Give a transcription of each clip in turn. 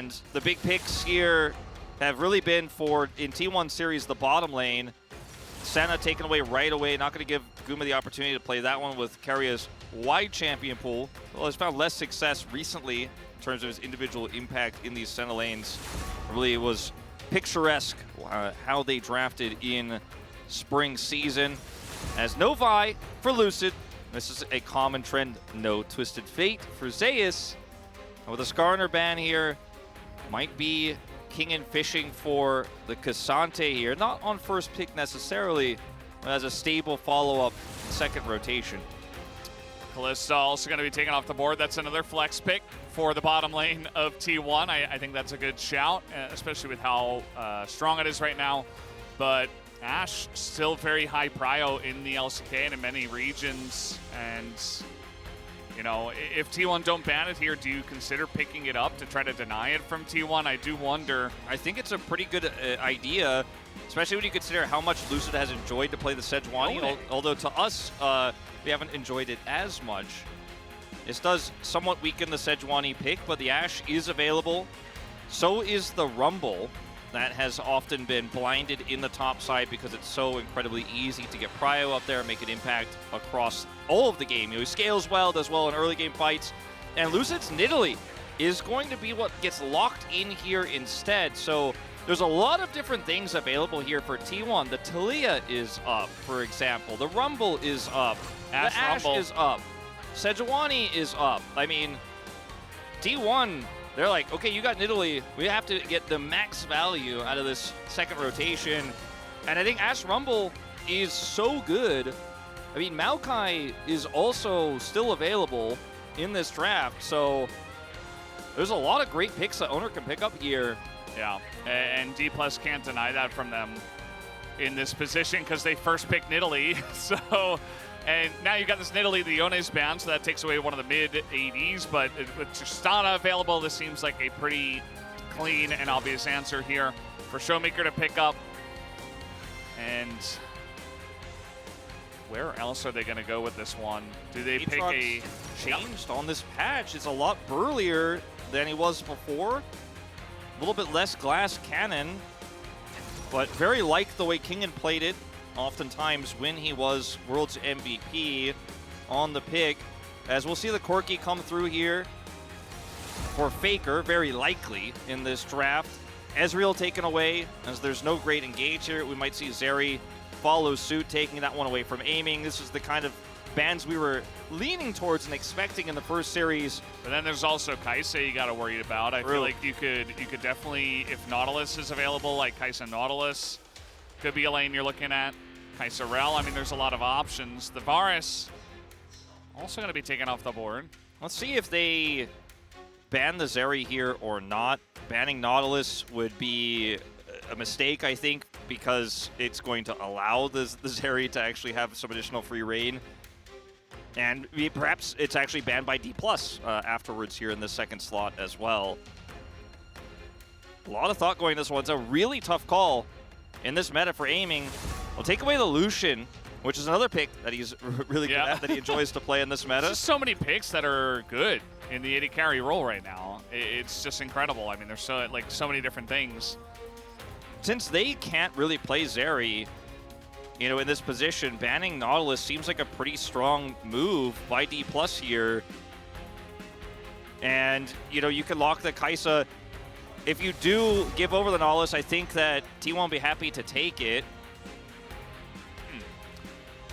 And the big picks here have really been for, in T1 series, the bottom lane. Senna taken away right away. Not going to give Guma the opportunity to play that one with Karia's wide champion pool. Well, he's found less success recently in terms of his individual impact in these Senna lanes. Really was picturesque how they drafted in spring season. As no Vi for Lucid. This is a common trend. No Twisted Fate for Zeus. And with a Skarner ban here, might be king and fishing for the Cassante here. Not on first pick necessarily, but as a stable follow-up second rotation. Kalista also going to be taken off the board. That's another flex pick for the bottom lane of T1. I think that's a good shout, especially with how strong it is right now. But Ashe still very high prio in the LCK and in many regions. And, you know, if T1 don't ban it here, do you consider picking it up to try to deny it from T1? I do wonder. I think it's a pretty good idea, especially when you consider how much Lucid has enjoyed to play the Sejuani, although to us, we haven't enjoyed it as much. This does somewhat weaken the Sejuani pick, but the Ashe is available. So is the Rumble. That has often been blinded in the top side because it's so incredibly easy to get prio up there and make an impact across all of the game. You know, he scales well, does well in early game fights. And Lucid's Nidalee is going to be what gets locked in here instead. So there's a lot of different things available here for T1. The Taliyah is up, for example. The Rumble is up. The Ashe is up. Sejuani is up. I mean, T1... they're like, okay, you got Nidalee. We have to get the max value out of this second rotation. And I think Ashe Rumble is so good. I mean, Maokai is also still available in this draft. So there's a lot of great picks that Owner can pick up here. Yeah, and D+ can't deny that from them in this position because they first picked Nidalee. So... and now you've got this Nidalee, the Yone's ban, so that takes away one of the mid-ADs. But with Tristana available, this seems like a pretty clean and obvious answer here for Showmaker to pick up. And where else are they going to go with this one? Do they pick a... changed on this patch. It's a lot burlier than he was before. A little bit less glass cannon, but very like the way Kingen played it. Oftentimes when he was World's MVP on the pick. As we'll see the Corki come through here for Faker, very likely in this draft. Ezreal taken away, as there's no great engage here. We might see Zeri follow suit, taking that one away from aiming. This is the kind of bans we were leaning towards and expecting in the first series. But then there's also Kai'Sa you got to worry about. I feel like you could definitely, if Nautilus is available, like Kai'Sa Nautilus, could be a lane you're looking at. Kai'Sa Rell, I mean, there's a lot of options. The Varus also going to be taken off the board. Let's see if they ban the Zeri here or not. Banning Nautilus would be a mistake, I think, because it's going to allow the Zeri to actually have some additional free reign. And perhaps it's actually banned by D+ afterwards here in the second slot as well. A lot of thought going this one. It's a really tough call in this meta for aiming. We'll take away the Lucian, which is another pick that he's really good at, that he enjoys to play in this meta. There's just so many picks that are good in the AD carry role right now. It's just incredible. I mean, there's so many different things. Since they can't really play Zeri, you know, in this position, banning Nautilus seems like a pretty strong move by D+ here. And, you know, you can lock the Kai'Sa. If you do give over the Nautilus, I think that T1 will be happy to take it.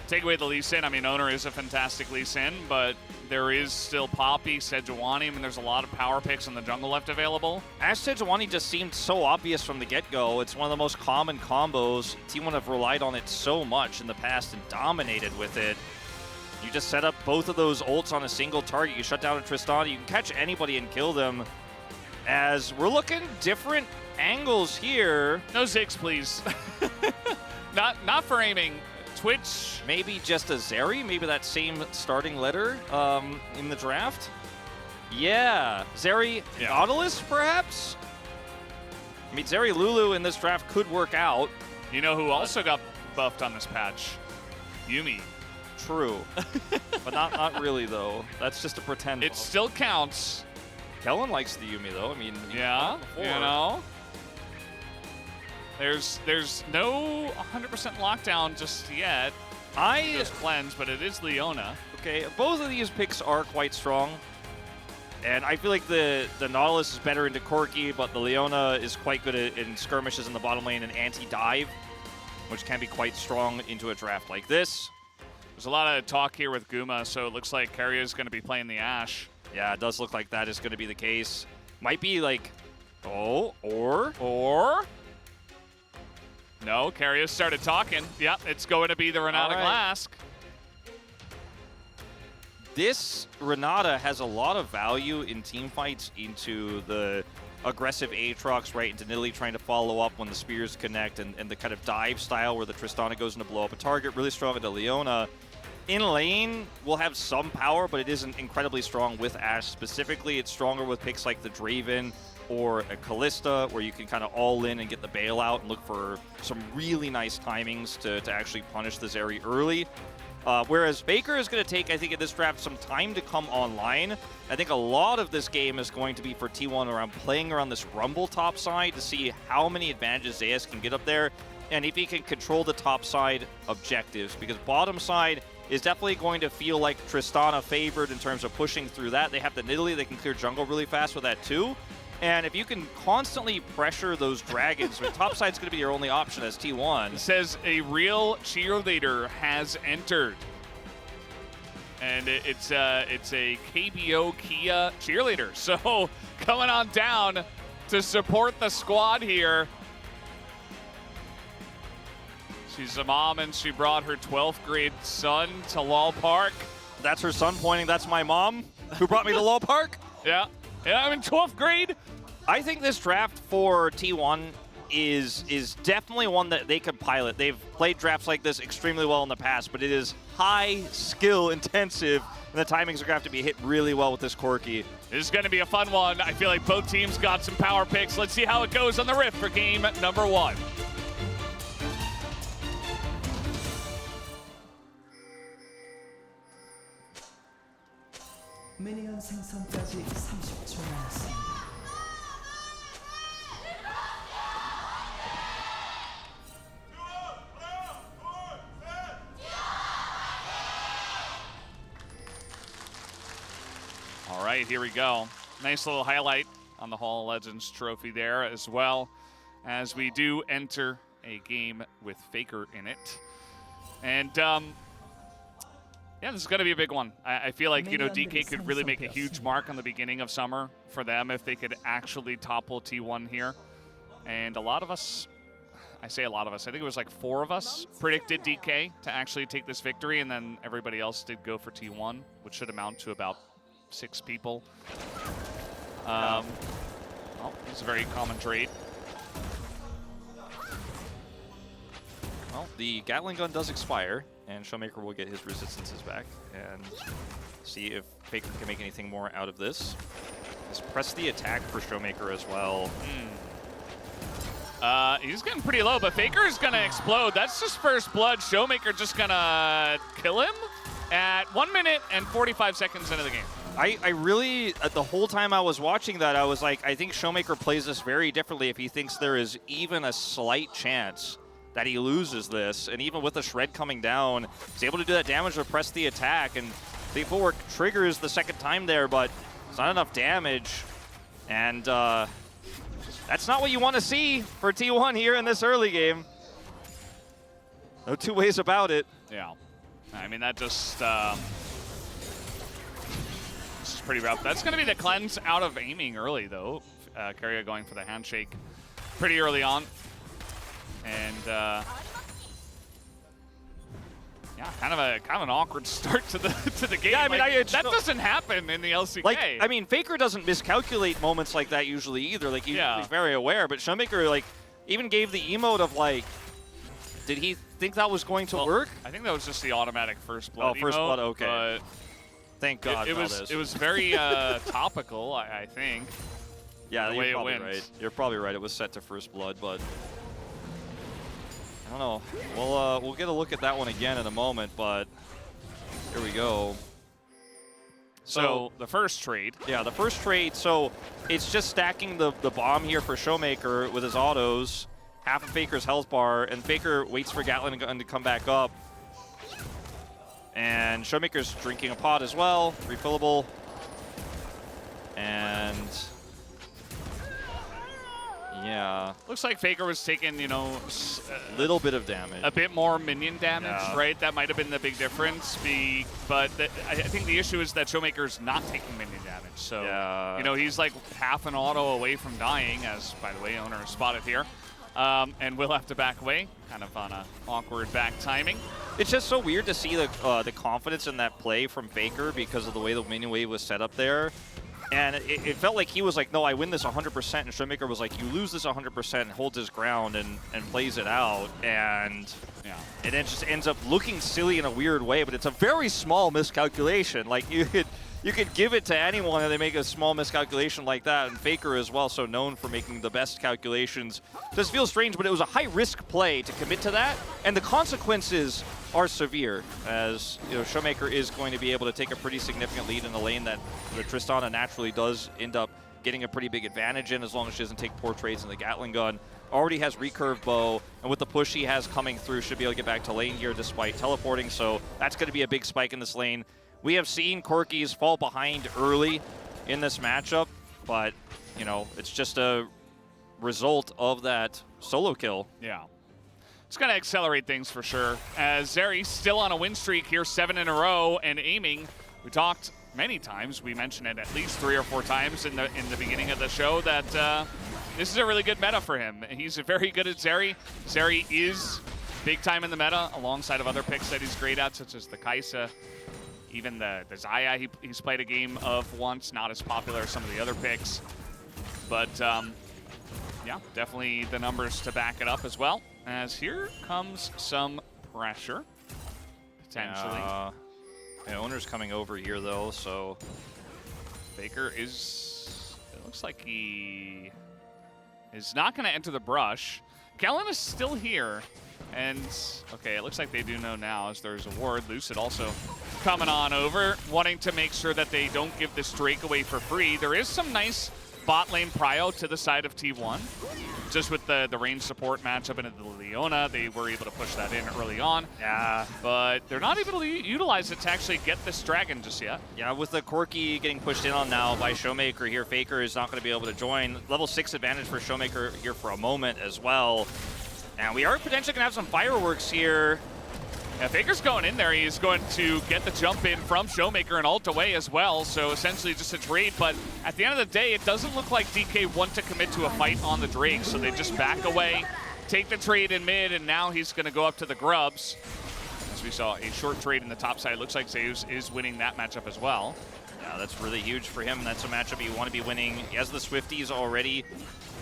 Take away the Lee Sin. I mean, Owner is a fantastic Lee Sin, but there is still Poppy, Sejuani. I mean, there's a lot of power picks in the jungle left available. Ashe Sejuani just seemed so obvious from the get-go. It's one of the most common combos. T1 have relied on it so much in the past and dominated with it. You just set up both of those ults on a single target. You shut down a Tristana. You can catch anybody and kill them. As we're looking different angles here. No Ziggs, please. not for aiming. Twitch. Maybe just a Zeri, maybe that same starting letter in the draft. Yeah, Zeri Nautilus, perhaps? I mean, Zeri Lulu in this draft could work out. You know who also got buffed on this patch? Yuumi. True, but not really, though. That's just a pretend It buff. still counts. Kellen likes the Yuumi, though. I mean, yeah, you know. There's no 100% lockdown just yet. Just cleanse, but it is Leona. Okay, both of these picks are quite strong. And I feel like the Nautilus is better into Corki, but the Leona is quite good in skirmishes in the bottom lane and anti-dive, which can be quite strong into a draft like this. There's a lot of talk here with Guma, so it looks like Keria is going to be playing the Ashe. Yeah, it does look like that is going to be the case. Might be like, or? No, Keria started talking. Yep, it's going to be the Renata Glask. This Renata has a lot of value in team fights into the aggressive Aatrox, right, into Nidalee trying to follow up when the spears connect, and the kind of dive style where the Tristana goes in to blow up a target. Really strong into Leona. In lane, will have some power, but it isn't incredibly strong with Ashe. Specifically, it's stronger with picks like the Draven or a Callista, where you can kind of all in and get the bailout and look for some really nice timings to actually punish this area early. Whereas Faker is going to take, I think, in this draft some time to come online. I think a lot of this game is going to be for T1 around playing around this Rumble top side to see how many advantages Zayas can get up there, and if he can control the top side objectives, because bottom side is definitely going to feel like Tristana favored in terms of pushing through that. They have the Nidalee, they can clear jungle really fast with that too. And if you can constantly pressure those dragons, top side's going to be your only option as T1. It says a real cheerleader has entered. And it's a KBO Kia cheerleader. So coming on down to support the squad here. She's a mom and she brought her 12th grade son to Lal Park. That's her son pointing, that's my mom who brought me to Lal Park? Yeah, I'm in 12th grade. I think this draft for T1 is definitely one that they could pilot. They've played drafts like this extremely well in the past, but it is high skill intensive, and the timings are going to have to be hit really well with this Corki. This is going to be a fun one. I feel like both teams got some power picks. Let's see how it goes on the Rift for game number 1. 미니언 생성까지 30초 남았습니다. All right, here we go. Nice little highlight on the Hall of Legends trophy there, as well as we do enter a game with Faker in it. And yeah, this is going to be a big one. I feel like, you know, DK could really make a huge mark on the beginning of summer for them if they could actually topple T1 here. And a lot of us, I say a lot of us, I think it was like 4 of us predicted DK to actually take this victory, and then everybody else did go for T1, which should amount to about 6 people. Oh, it's a very common trait. Well, the Gatling gun does expire, and Showmaker will get his resistances back, and see if Faker can make anything more out of this. Just press the attack for Showmaker as well. He's getting pretty low, but Faker is going to explode. That's just first blood. Showmaker just going to kill him at 1 minute and 45 seconds into the game. I really, the whole time I was watching that, I was like, I think Showmaker plays this very differently if he thinks there is even a slight chance that he loses this. And even with the Shred coming down, he's able to do that damage to press the attack. And the footwork triggers the second time there, but it's not enough damage. And that's not what you want to see for T1 here in this early game. No two ways about it. Yeah. I mean, that just... this is pretty rough. That's going to be the cleanse out of aiming early, though. Keria going for the handshake pretty early on. And yeah, kind of an awkward start to the game. Yeah, I mean, like, that doesn't happen in the LCK. Like, I mean, Faker doesn't miscalculate moments like that usually either. Like, he's very aware. But Showmaker, like, even gave the emote of like, did he think that was going to work? I think that was just the automatic first blood. Oh, first emote, blood. Okay. Thank God. It was very topical, I think. Yeah, you're probably right. You're probably right. It was set to first blood, but. I don't know. We'll get a look at that one again in a moment, but here we go. So the first trade. Yeah, the first trade, so it's just stacking the bomb here for Showmaker with his autos, half of Faker's health bar, and Faker waits for Gatling gun to come back up. And Showmaker's drinking a pot as well, refillable. And yeah. Looks like Faker was taking, you know, A little bit of damage. a bit more minion damage, Yeah. right? That might have been the big difference. But I think the issue is that Showmaker's not taking minion damage. So, Yeah. you know, he's like half an auto away from dying, as, by the way, owner is spotted here. And will have to back away, kind of on a awkward back timing. It's just so weird to see the confidence in that play from Faker because of the way the minion wave was set up there. And it felt like he was like, no, I win this 100%. And Showmaker was like, you lose this 100%, and holds his ground and plays it out. And Yeah. it just ends up looking silly in a weird way, but it's a very small miscalculation. Like, you could give it to anyone and they make a small miscalculation like that. And Faker is well so known for making the best calculations. This feels strange, but it was a high-risk play to commit to that. And the consequences are severe, as you know, Showmaker is going to be able to take a pretty significant lead in the lane that the Tristana naturally does end up getting a pretty big advantage in, as long as she doesn't take poor trades in the Gatling gun. Already has recurve bow, and with the push he has coming through, should be able to get back to lane here despite teleporting, so that's going to be a big spike in this lane. We have seen Corkies fall behind early in this matchup, but, you know, it's just a result of that solo kill. Yeah. It's going to accelerate things for sure. As Zeri still on a win streak here, 7 in a row, and aiming. We talked many times, we mentioned it at least 3 or 4 times in the beginning of the show, that this is a really good meta for him. He's very good at Zeri. Zeri is big time in the meta, alongside of other picks that he's great at, such as the Kai'Sa, even the Xayah he's played a game of once, not as popular as some of the other picks. But yeah, definitely the numbers to back it up as well. As here comes some pressure, potentially. The owner's coming over here, though, so Faker is, it looks like he is not going to enter the brush. Kellen is still here, and okay, it looks like they do know now, as there's a ward. Lucid also coming on over, wanting to make sure that they don't give this Drake away for free. There is some nice bot lane prio to the side of T1. Just with the range support matchup into the Leona, they were able to push that in early on. yeah. But they're not able to utilize it to actually get this dragon just yet. Yeah, with the Corki getting pushed in on now by Showmaker here, Faker is not going to be able to join. Level 6 advantage for Showmaker here for a moment as well. And we are potentially going to have some fireworks here. Yeah, Faker's going in there. He's going to get the jump in from Showmaker and ult away as well. So essentially just a trade. But at the end of the day, it doesn't look like DK want to commit to a fight on the Drake. So they just back away, take the trade in mid, and now he's going to go up to the Grubs. As we saw a short trade in the top side. Looks like Zeus is winning that matchup as well. Yeah, that's really huge for him. That's a matchup you want to be winning. He has the Swifties already.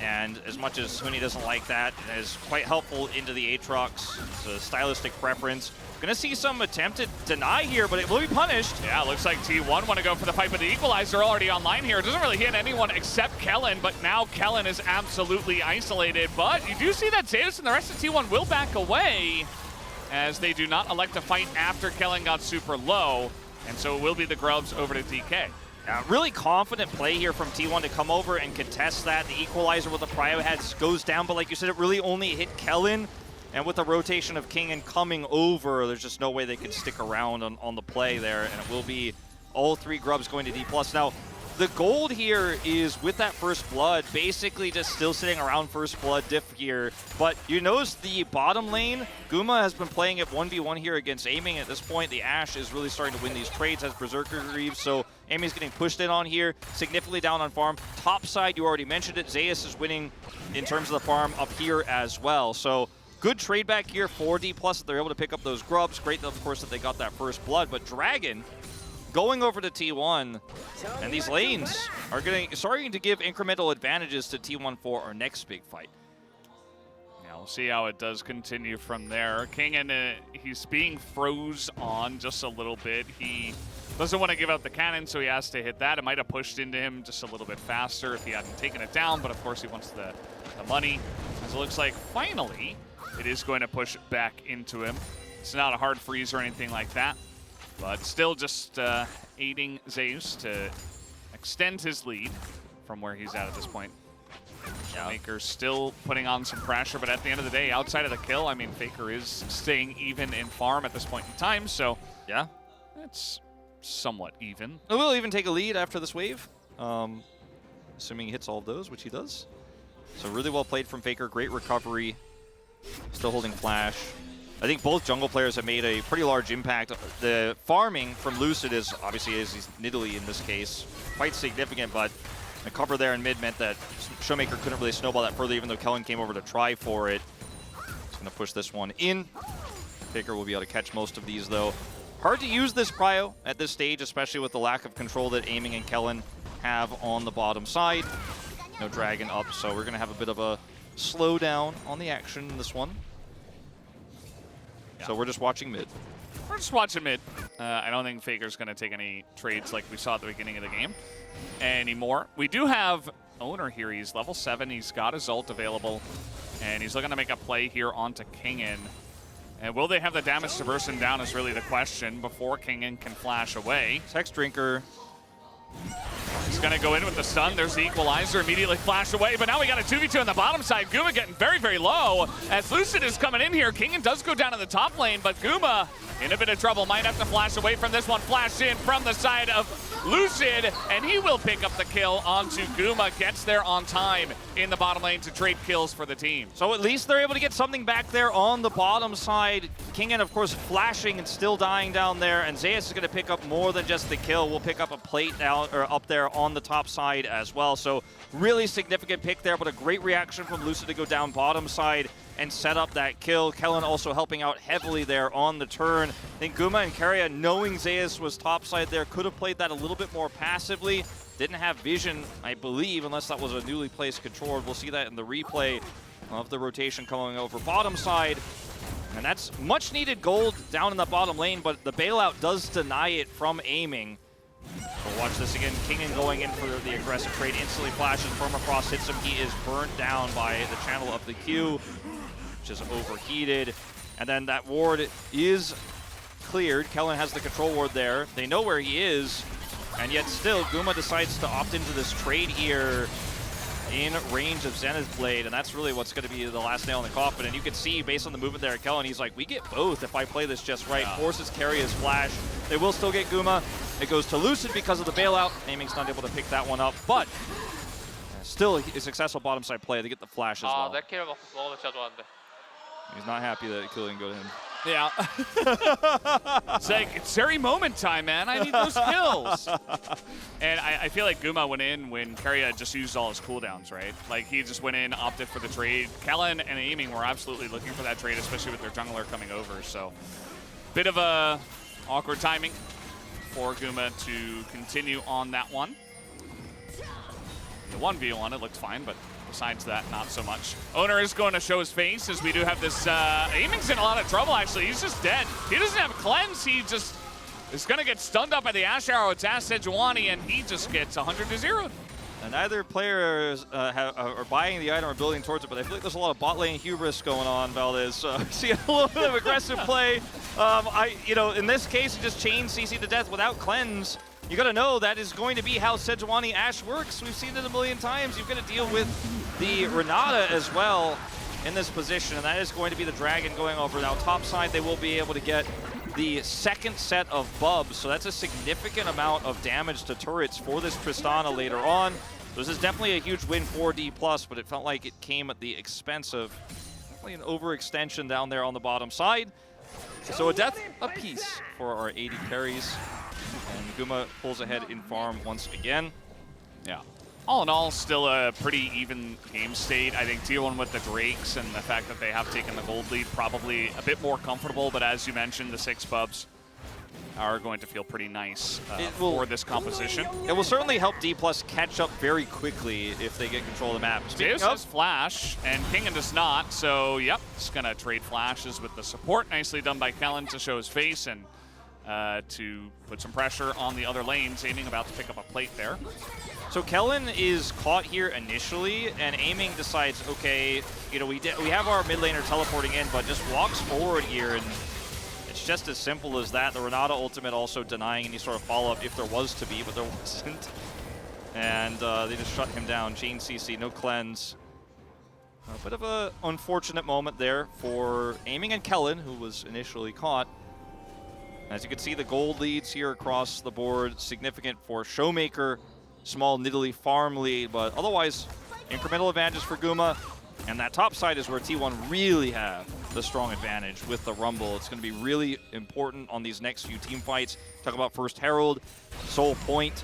And as much as Huni doesn't like that, it is quite helpful into the Aatrox. It's a stylistic preference. Gonna see some attempted deny here, but it will be punished. Yeah, looks like T1 want to go for the fight, but the Equalizer already online here. It doesn't really hit anyone except Kellen, but now Kellen is absolutely isolated. But you do see that Zeus and the rest of T1 will back away, as they do not elect to fight after Kellen got super low. And so it will be the Grubs over to DK. Really confident play here from T1 to come over and contest that. The Equalizer with the Prio heads goes down, but like you said, it really only hit Kellen. And with the rotation of King and coming over, there's just no way they could stick around on the play there. And it will be all 3 Grubs going to D+. Now, the gold here is with that First Blood, basically just still sitting around First Blood diff here. But you notice the bottom lane, Guma has been playing it 1v1 here against Aiming. At this point, the Ashe is really starting to win these trades, has Berserker Greaves, so Aiming's getting pushed in on here, significantly down on farm. Top side, you already mentioned it, Zeus is winning in terms of the farm up here as well. So good trade back here for D+, that they're able to pick up those Grubs. Great, of course, that they got that First Blood, but Dragon going over to T1, and these lanes are starting to give incremental advantages to T1 for our next big fight. Yeah, we'll see how it does continue from there. King, and he's being froze on just a little bit. He doesn't want to give out the cannon, so he has to hit that. It might have pushed into him just a little bit faster if he hadn't taken it down, but of course he wants the money. As it looks like finally it is going to push back into him. It's not a hard freeze or anything like that. But still just aiding Zeus to extend his lead from where he's at this point. Maker's still putting on some pressure, but at the end of the day, outside of the kill, I mean, Faker is staying even in farm at this point in time, so yeah, it's somewhat even. It will even take a lead after this wave, assuming he hits all of those, which he does. So really well played from Faker, great recovery, still holding flash. I think both jungle players have made a pretty large impact. The farming from Lucid is, obviously, as he's Nidalee in this case, quite significant, but the cover there in mid meant that Showmaker couldn't really snowball that further, even though Kellen came over to try for it. He's going to push this one in. Faker will be able to catch most of these, though. Hard to use this prio at this stage, especially with the lack of control that Aiming and Kellen have on the bottom side. No dragon up, so we're going to have a bit of a slowdown on the action in this one. Yeah. So we're just watching mid. We're just watching mid. I don't think Faker's going to take any trades like we saw at the beginning of the game anymore. We do have Owner here. He's level 7. He's got his ult available, and he's looking to make a play here onto Kingen. And will they have the damage to burst him down is really the question before Kingen can flash away. Hex Drinker. He's going to go in with the stun. There's the equalizer, immediately flash away. But now we got a 2v2 on the bottom side. Guma getting very, very low. As Lucid is coming in here, Kingen does go down in the top lane, but Guma in a bit of trouble. Might have to flash away from this one. Flash in from the side of Lucid, and he will pick up the kill onto Guma. Gets there on time in the bottom lane to trade kills for the team. So at least they're able to get something back there on the bottom side. Kingen, of course, flashing and still dying down there, and Zeus is going to pick up more than just the kill. We'll pick up a plate down or up there on the top side as well. So really significant pick there, but a great reaction from Lucid to go down bottom side and set up that kill. Kellen also helping out heavily there on the turn. I think Guma and Keria, knowing Zeus was topside there, could have played that a little bit more passively. Didn't have vision, I believe, unless that was a newly placed control. We'll see that in the replay of the rotation coming over bottom side. And that's much needed gold down in the bottom lane, but the bailout does deny it from Aiming. We'll watch this again. Kingen going in for the aggressive trade. Instantly flashes. Permafrost hits him. He is burnt down by the channel of the Q, which is overheated. And then that ward is cleared. Kellen has the control ward there. They know where he is. And yet still, Guma decides to opt into this trade here in range of Zenith Blade. And that's really what's going to be the last nail in the coffin. And you can see, based on the movement there at Kellen, he's like, we get both if I play this just right. Yeah. Forces Keria's flash. They will still get Guma. It goes to Lucid because of the bailout. Aiming's not able to pick that one up, but still a successful bottom side play. They get the flash as well. He's not happy that it didn't go to him. Yeah. It's like, it's very moment time, man. I need those kills. And I feel like Guma went in when Keria just used all his cooldowns, right? Like, he just went in, opted for the trade. Kellen and Aiming were absolutely looking for that trade, especially with their jungler coming over. So, bit of a awkward timing for Guma to continue on that one. The 1v1, it looked fine, but besides that, not so much. Owner is going to show his face as we do have this. Aiming's in a lot of trouble, actually. He's just dead. He doesn't have cleanse. He just is going to get stunned up by the Ash Arrow. It's Ash Sejuani, and he just gets 100-0. And neither player are buying the item or building towards it, but I feel like there's a lot of bot lane hubris going on, Valdez. So see a little bit of aggressive play. In this case, you just chain CC to death without cleanse. You got to know that is going to be how Sejuani Ash works. We've seen it a million times. You've got to deal with the Renata as well in this position, and that is going to be the Dragon going over. Now, top side, they will be able to get the second set of bubs, so that's a significant amount of damage to turrets for this Tristana later on. So this is definitely a huge win for D+, but it felt like it came at the expense of definitely an overextension down there on the bottom side. So a death apiece for our 80 carries. And Guma pulls ahead in farm once again. Yeah. All in all, still a pretty even game state. I think T1 with the Drakes and the fact that they have taken the gold lead, probably a bit more comfortable. But as you mentioned, the 6 bubs are going to feel pretty nice for this composition. It will certainly help D+ catch up very quickly if they get control of the map. Zeus has flash, and Kingen does not. So, yep, it's going to trade flashes with the support. Nicely done by Kellen to show his face and to put some pressure on the other lanes. Aiming about to pick up a plate there. So Kellen is caught here initially, and Aiming decides, okay, we have our mid laner teleporting in, but just walks forward here, and it's It's just as simple as that. The Renata ultimate also denying any sort of follow-up if there was to be, but there wasn't. And they just shut him down. Chain CC, no cleanse. A bit of an unfortunate moment there for Aiming and Kellen, who was initially caught. As you can see, the gold leads here across the board, significant for Showmaker. Small Nidalee farm lead, but otherwise, incremental advantages for Guma. And that top side is where T1 really have the strong advantage with the Rumble. It's going to be really important on these next few team fights. Talk about first Herald, Soul Point.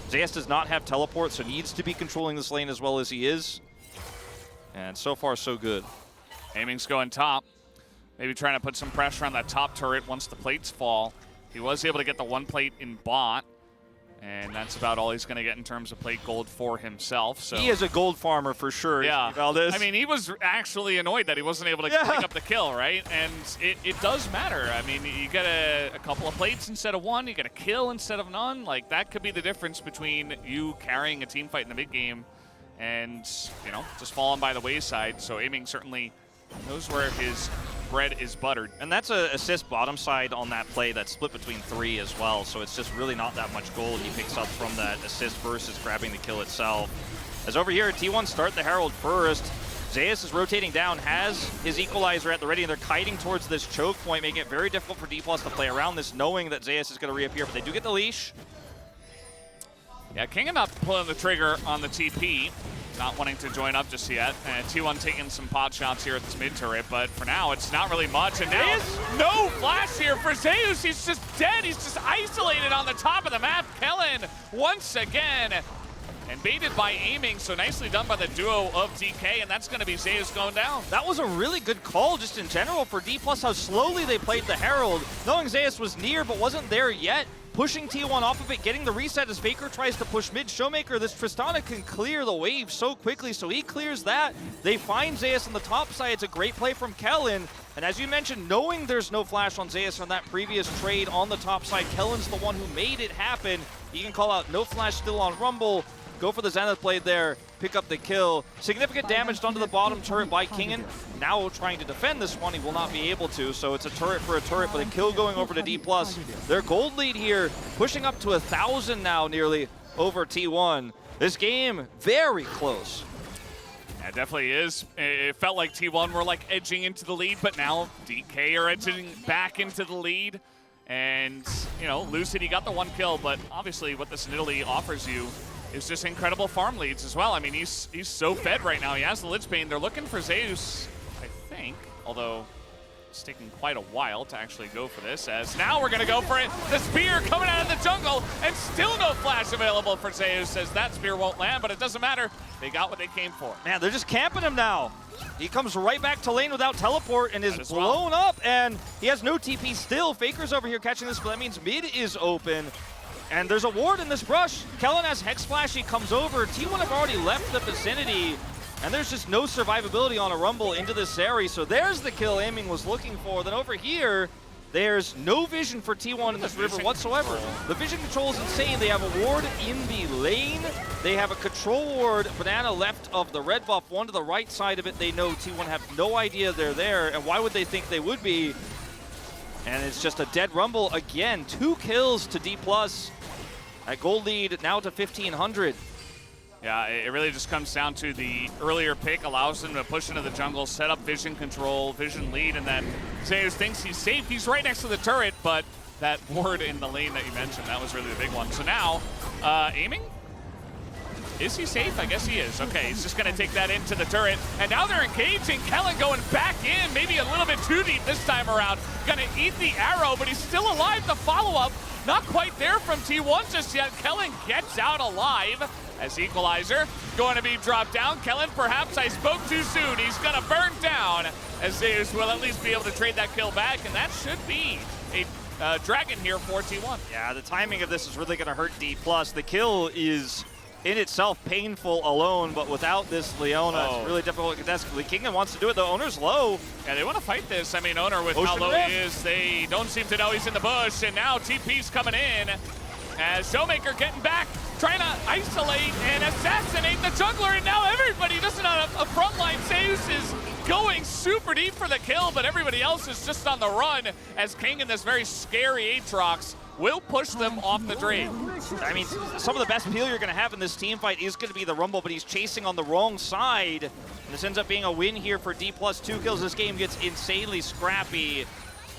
Zeus does not have teleport, so needs to be controlling this lane as well as he is. And so far, so good. Aiming's going top. Maybe trying to put some pressure on that top turret once the plates fall. He was able to get the one plate in bot. And that's about all he's going to get in terms of plate gold for himself. So he is a gold farmer for sure. Yeah. Valdez. I mean, he was actually annoyed that he wasn't able to pick up the kill, right? And it does matter. I mean, you get a couple of plates instead of one. You get a kill instead of none. Like, that could be the difference between you carrying a team fight in the mid game and, you know, just falling by the wayside. So Aiming certainly knows where his bread is buttered. And that's an assist bottom side on that play that's split between 3 as well, so it's just really not that much gold he picks up from that assist versus grabbing the kill itself. As over here, T1 start the Herald first. Zeus is rotating down, has his equalizer at the ready, and they're kiting towards this choke point, making it very difficult for D+ to play around this, knowing that Zeus is going to reappear, but they do get the leash. Yeah, King not pulling the trigger on the TP. Not wanting to join up just yet. And T1 taking some pot shots here at this mid turret, but for now it's not really much. And now no flash here for Zeus. He's just dead. He's just isolated on the top of the map. Kellen once again. And baited by Aiming, so nicely done by the duo of DK, and that's going to be Zeus going down. That was a really good call just in general for D+, how slowly they played the Herald, knowing Zeus was near but wasn't there yet. Pushing T1 off of it, getting the reset as Faker tries to push mid. Showmaker, this Tristana can clear the wave so quickly, so he clears that. They find Zeus on the top side. It's a great play from Kellen. And as you mentioned, knowing there's no flash on Zeus on that previous trade on the top side, Kellen's the one who made it happen. He can call out no flash still on Rumble. Go for the Zenith Blade there, pick up the kill. Significant damage done to the bottom turret by Kingen. Now trying to defend this one, he will not be able to, so it's a turret for a turret, but a kill going over to D+. Their gold lead here, pushing up to 1,000 now nearly over T1. This game, very close. Yeah, it definitely is. It felt like T1 were like edging into the lead, but now DK are edging back into the lead. And, you know, Lucid, he got the one kill, but obviously what this Nidalee offers you is just incredible farm leads as well. I mean, he's so fed right now. He has the Lich Bane. They're looking for Zeus, I think, although it's taking quite a while to actually go for this, as now we're going to go for it. The spear coming out of the jungle, and still no flash available for Zeus, as that spear won't land, but it doesn't matter. They got what they came for. Man, they're just camping him now. He comes right back to lane without teleport and is blown up, and he has no TP still. Faker's over here catching this, but that means mid is open. And there's a ward in this brush. Kellen has Hex Flash, he comes over. T1 have already left the vicinity, and there's just no survivability on a Rumble into this area. So there's the kill Aiming was looking for. Then over here, there's no vision for T1 in this river whatsoever. The vision control is insane. They have a ward in the lane. They have a control ward, Banana left of the red buff, one to the right side of it. They know T1 have no idea they're there, and why would they think they would be? And it's just a dead Rumble again. 2 kills to D+. That gold lead now to 1,500. Yeah, it really just comes down to the earlier pick allows them to push into the jungle, set up vision control, vision lead, and then Zeus thinks he's safe. He's right next to the turret, but that ward in the lane that you mentioned, that was really the big one. So now, Aiming? Is he safe? I guess he is. Okay, he's just going to take that into the turret. And now they're engaging. Kellen going back in, maybe a little bit too deep this time around. Going to eat the arrow, but he's still alive. The follow-up, not quite there from T1 just yet. Kellen gets out alive as Equalizer going to be dropped down. Kellen, perhaps I spoke too soon. He's going to burn down as Zeus will at least be able to trade that kill back. And that should be a dragon here for T1. Yeah, the timing of this is really going to hurt D+. The kill is in itself painful alone, but without this Leona, it's really difficult. Kingen wants to do it, though. Owner's low. Yeah, they want to fight this. I mean, Owner, with how low he is, they don't seem to know he's in the bush, and now TP's coming in as Showmaker getting back, trying to isolate and assassinate the jungler, and now everybody doesn't have a frontline. Zeus is going super deep for the kill, but everybody else is just on the run as King in this very scary Aatrox will push them off the drain. I mean, some of the best peel you're going to have in this team fight is going to be the Rumble, but he's chasing on the wrong side. And this ends up being a win here for D+. 2 kills. This game gets insanely scrappy.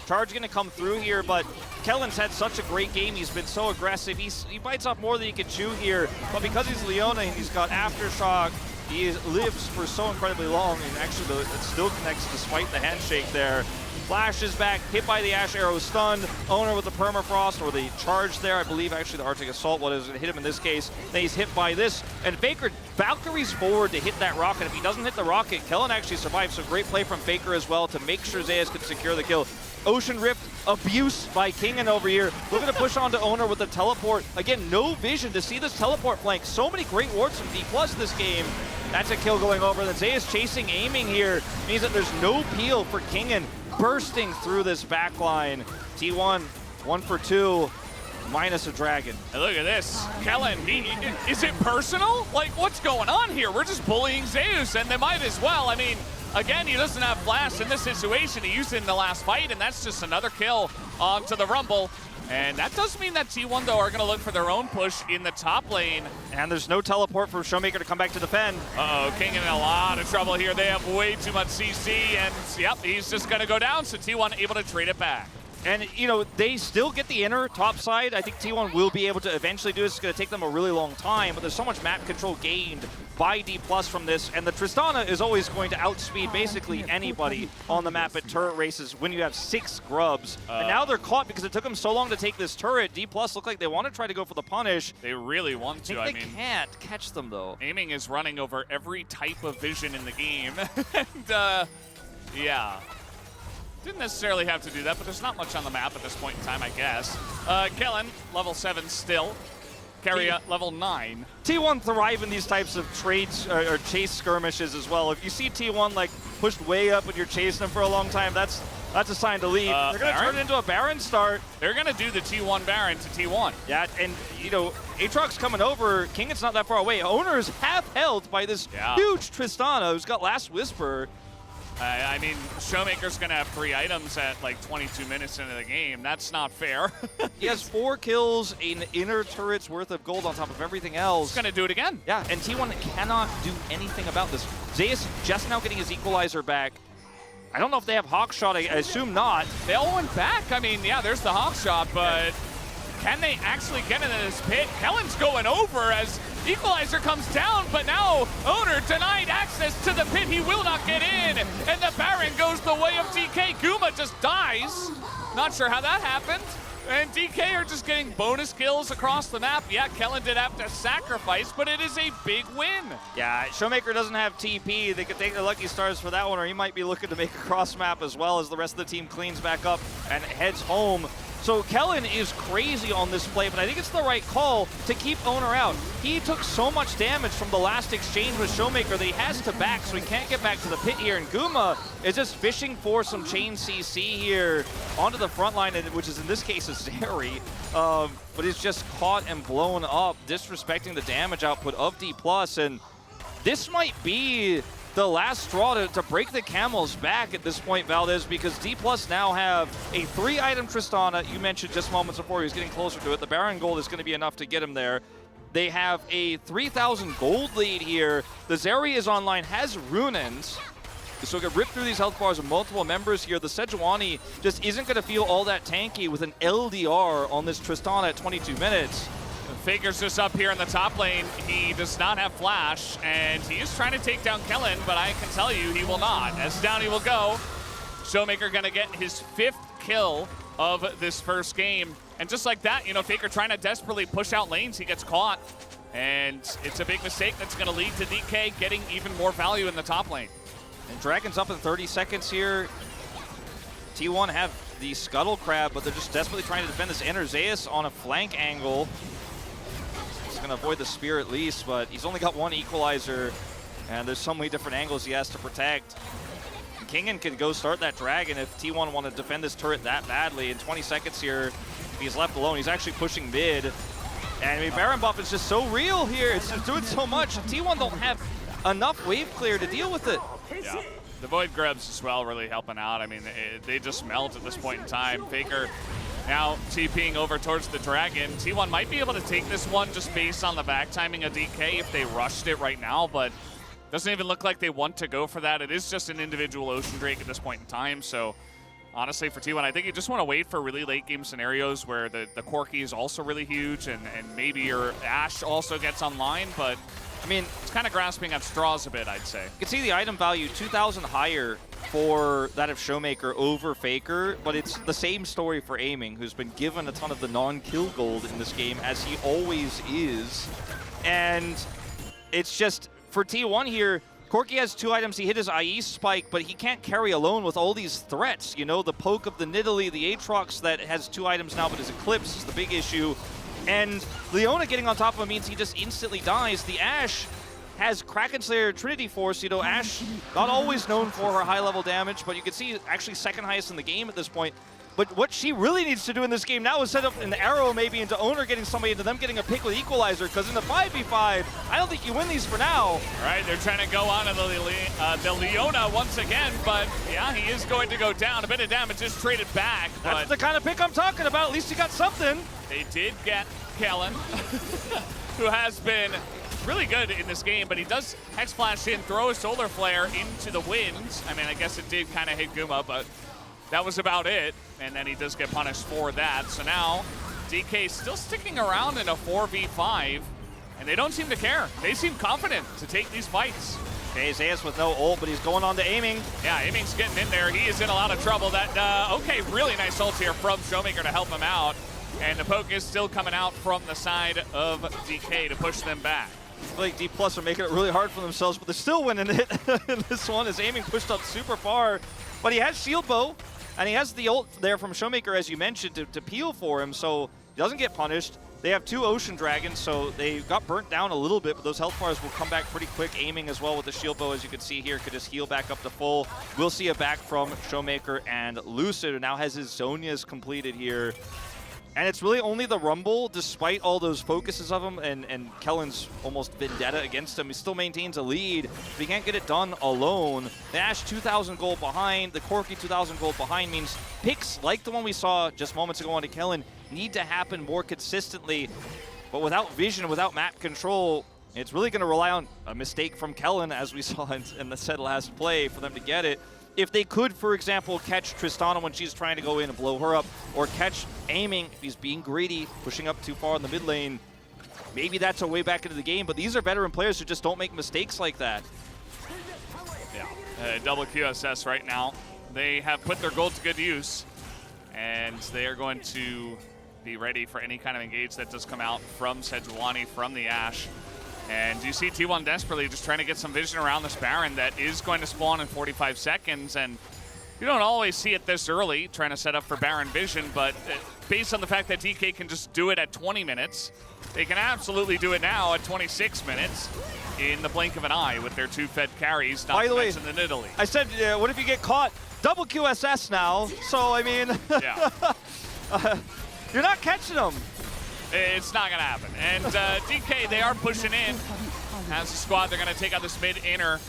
Charge going to come through here, but Kellen's had such a great game. He's been so aggressive. He bites off more than he can chew here, but because he's Leona and he's got Aftershock, he lives for so incredibly long, and actually it still connects despite the handshake there. Flashes back, hit by the Ash Arrow, stunned. Owner with the Permafrost, or the charge there. I believe actually the Arctic Assault was going to hit him in this case. Then he's hit by this, and Faker Valkyries forward to hit that rocket. If he doesn't hit the rocket, Kellen actually survives, so great play from Faker as well to make sure Zeus could secure the kill. Ocean Rift, abuse by Kingen over here. Looking to push on to Owner with the teleport. Again, no vision to see this teleport flank. So many great wards from D+ this game. That's a kill going over. Then Zeus chasing, aiming here. Means that there's no peel for Kingen. Bursting through this backline. T1, 1 for 2, minus a dragon. And look at this. Kellen, is it personal? Like, what's going on here? We're just bullying Zeus, and they might as well. I mean, again, he doesn't have flash in this situation. He used it in the last fight, and that's just another kill onto the Rumble. And that does mean that T1, though, are going to look for their own push in the top lane. And there's no teleport for Showmaker to come back to defend. Uh-oh, King in a lot of trouble here. They have way too much CC, and yep, he's just going to go down, so T1 able to trade it back. And, you know, they still get the inner top side. I think T1 will be able to eventually do this. It's going to take them a really long time, but there's so much map control gained by D+ from this. And the Tristana is always going to outspeed basically anybody on the map at turret races when you have 6 grubs. And now they're caught because it took them so long to take this turret. D+ look like they want to try to go for the punish. They really want to, I mean, they can't catch them, though. Aiming is running over every type of vision in the game. And, yeah. Didn't necessarily have to do that, but there's not much on the map at this point in time, I guess. Kellen, level 7 still. Carrier, level 9. T1 thrive in these types of trades or chase skirmishes as well. If you see T1 like pushed way up and you're chasing them for a long time, that's a sign to leave. They're going to turn it into a Baron start. They're going to do the T1 Baron to T1. Yeah, and, you know, Aatrox coming over. Kingen's not that far away. Owner's half held by this huge Tristana who's got Last Whisper. I mean, Showmaker's going to have 3 items at like 22 minutes into the game. That's not fair. He has 4 kills, an inner turret's worth of gold on top of everything else. He's going to do it again. Yeah, and T1 cannot do anything about this. Zeus just now getting his equalizer back. I don't know if they have Hawk Shot. I assume not. They all went back. I mean, yeah, there's the Hawk Shot, but can they actually get into this pit? Kellen's going over as Equalizer comes down, but now Owner denied access to the pit. He will not get in, and the Baron goes the way of DK. Guma just dies. Not sure how that happened. And DK are just getting bonus kills across the map. Yeah, Kellen did have to sacrifice, but it is a big win. Yeah, Showmaker doesn't have TP. They could take the lucky stars for that one, or he might be looking to make a cross map as well as the rest of the team cleans back up and heads home. So Kellen is crazy on this play, but I think it's the right call to keep Owner out. He took so much damage from the last exchange with Showmaker that he has to back, so he can't get back to the pit here. And Guma is just fishing for some chain CC here onto the front line, which is in this case a Zeri. But he's just caught and blown up, disrespecting the damage output of D+. And this might be the last straw to break the camel's back at this point, Valdez, because D+ now have a 3-item Tristana. You mentioned just moments before he was getting closer to it. The Baron Gold is going to be enough to get him there. They have a 3,000 gold lead here. The Zeri is online, has Runins. So we can rip through these health bars of multiple members here. The Sejuani just isn't going to feel all that tanky with an LDR on this Tristana at 22 minutes. Figures this up here in the top lane. He does not have flash, and he is trying to take down Kellen, but I can tell you he will not. As down he will go. Showmaker gonna get his 5th kill of this first game. And just like that, you know, Faker trying to desperately push out lanes, he gets caught. And it's a big mistake that's gonna lead to DK getting even more value in the top lane. And Dragon's up in 30 seconds here. T1 have the Scuttle Crab, but they're just desperately trying to defend this inner. Zeus on a flank angle. He's going to avoid the spear at least, but he's only got 1 equalizer, and there's so many different angles he has to protect. And Kingen could go start that Dragon if T1 want to defend this turret that badly. In 20 seconds here, if he's left alone, he's actually pushing mid. And I mean, Baron buff is just so real here. It's just doing so much. T1 don't have enough wave clear to deal with it. Yeah. The Void Grubs as well really helping out. I mean, they just melt at this point in time. Faker now TPing over towards the Dragon. T1 might be able to take this one just based on the back timing of DK if they rushed it right now, but doesn't even look like they want to go for that. It is just an individual Ocean Drake at this point in time, so honestly for T1, I think you just want to wait for really late game scenarios where the Corki is also really huge and maybe your Ashe also gets online, but I mean, it's kind of grasping at straws a bit, I'd say. You can see the item value 2,000 higher for that of Showmaker over Faker, but it's the same story for Aiming, who's been given a ton of the non-kill gold in this game, as he always is. And it's just, for T1 here, Corki has 2 items. He hit his IE spike, but he can't carry alone with all these threats. You know, the poke of the Nidalee, the Aatrox that has 2 items now, but his Eclipse is the big issue. And Leona getting on top of him means he just instantly dies. The Ashe has Kraken Slayer, Trinity Force. You know, Ashe, not always known for her high-level damage, but you can see actually second highest in the game at this point. But what she really needs to do in this game now is set up an arrow maybe into Owner getting somebody, into them getting a pick with Equalizer, because in the 5v5, I don't think you win these for now. All right, they're trying to go on to the Leona once again, but yeah, he is going to go down. A bit of damage is traded back. That's the kind of pick I'm talking about. At least he got something. They did get Kellen, who has been really good in this game, but he does Hex Flash in, throw a Solar Flare into the wind. I mean, I guess it did kind of hit Guma, but that was about it. And then he does get punished for that. So now DK still sticking around in a 4v5, and they don't seem to care. They seem confident to take these fights. Okay, Zayas with no ult, but he's going on to Aiming. Yeah, Aiming's getting in there. He is in a lot of trouble. That okay, really nice ult here from Showmaker to help him out. And the poke is still coming out from the side of DK to push them back. I feel like D+ are making it really hard for themselves, but they're still winning it in this one as Aiming pushed up super far. But he has Shield Bow, and he has the ult there from Showmaker, as you mentioned, to peel for him, so he doesn't get punished. They have 2 Ocean Dragons, so they got burnt down a little bit, but those health bars will come back pretty quick. Aiming as well with the Shield Bow, as you can see here, could just heal back up to full. We'll see a back from Showmaker and Lucid, who now has his Zonias completed here. And it's really only the Rumble, despite all those focuses of him, and Kellen's almost vendetta against him. He still maintains a lead, but he can't get it done alone. The Ashe 2,000 gold behind, the Corki 2,000 gold behind means picks like the one we saw just moments ago onto Kellen need to happen more consistently. But without vision, without map control, it's really going to rely on a mistake from Kellen, as we saw in the said last play, for them to get it. If they could, for example, catch Tristana when she's trying to go in and blow her up, or catch Aiming if he's being greedy, pushing up too far in the mid lane, maybe that's a way back into the game. But these are veteran players who just don't make mistakes like that. Yeah, double QSS right now. They have put their gold to good use, and they are going to be ready for any kind of engage that does come out from Sejuani, from the Ashe. And you see T1 desperately just trying to get some vision around this Baron that is going to spawn in 45 seconds. And you don't always see it this early, trying to set up for Baron vision, but based on the fact that DK can just do it at 20 minutes, they can absolutely do it now at 26 minutes in the blink of an eye with their 2 fed carries, not to mention the Nidalee. I said, what if you get caught? Double QSS now, so I mean, yeah. You're not catching them. It's not going to happen. And DK, they are pushing in. As a squad, they're going to take out this mid-inner.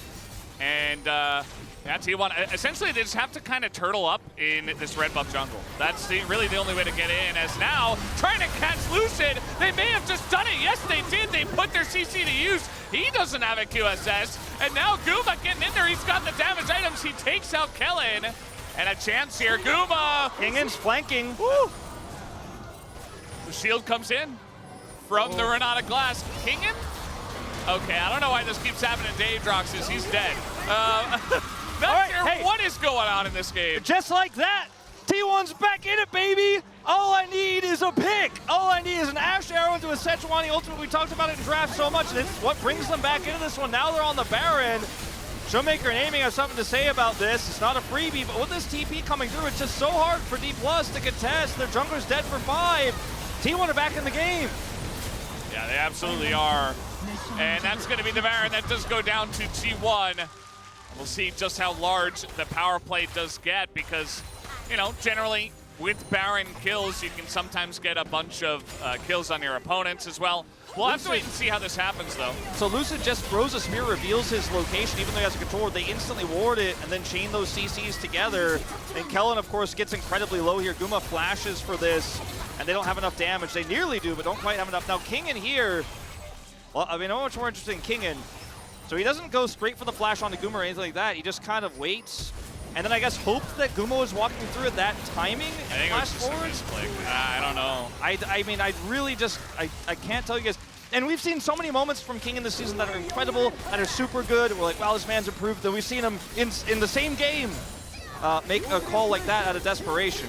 And yeah, T1, essentially they just have to kind of turtle up in this red buff jungle. That's really the only way to get in, as now, trying to catch Lucid. They may have just done it. Yes, they did. They put their CC to use. He doesn't have a QSS. And now Guma getting in there. He's got the damage items. He takes out Kellen. And a chance here. Guma! Kingan's flanking. Woo! The shield comes in from the Renata Glass. Kingan? Okay, I don't know why this keeps happening to Aatrox. He's dead. Not sure what is going on in this game. Just like that, T1's back in it, baby. All I need is a pick. All I need is an Ashe arrow into a Sejuani ultimate. We talked about it in draft so much, and it's what brings them back into this one. Now they're on the Baron. Showmaker and Aiming have something to say about this. It's not a freebie, but with this TP coming through, it's just so hard for D+ to contest. Their jungler's dead for 5. T1 are back in the game. Yeah, they absolutely are. And that's going to be the Baron. That does go down to T1. We'll see just how large the power play does get because, you know, generally with Baron kills, you can sometimes get a bunch of kills on your opponents as well. We'll have to wait and see how this happens, though. So Lucid just throws a spear, reveals his location, even though he has a controller. They instantly ward it and then chain those CCs together. And Kellen, of course, gets incredibly low here. Guma flashes for this, and they don't have enough damage. They nearly do, but don't quite have enough. Now, Kingen here, well, I mean, I'm much more interested in Kingen. So he doesn't go straight for the flash onto Guma or anything like that. He just kind of waits. And then I guess hopes that Guma was walking through at that timing and I think flash it was just forward. a misclick. I don't know. I mean, I really just, I can't tell you guys. And we've seen so many moments from King in this season that are incredible, that are super good. We're like, wow, this man's improved. That we've seen him in the same game make a call like that out of desperation.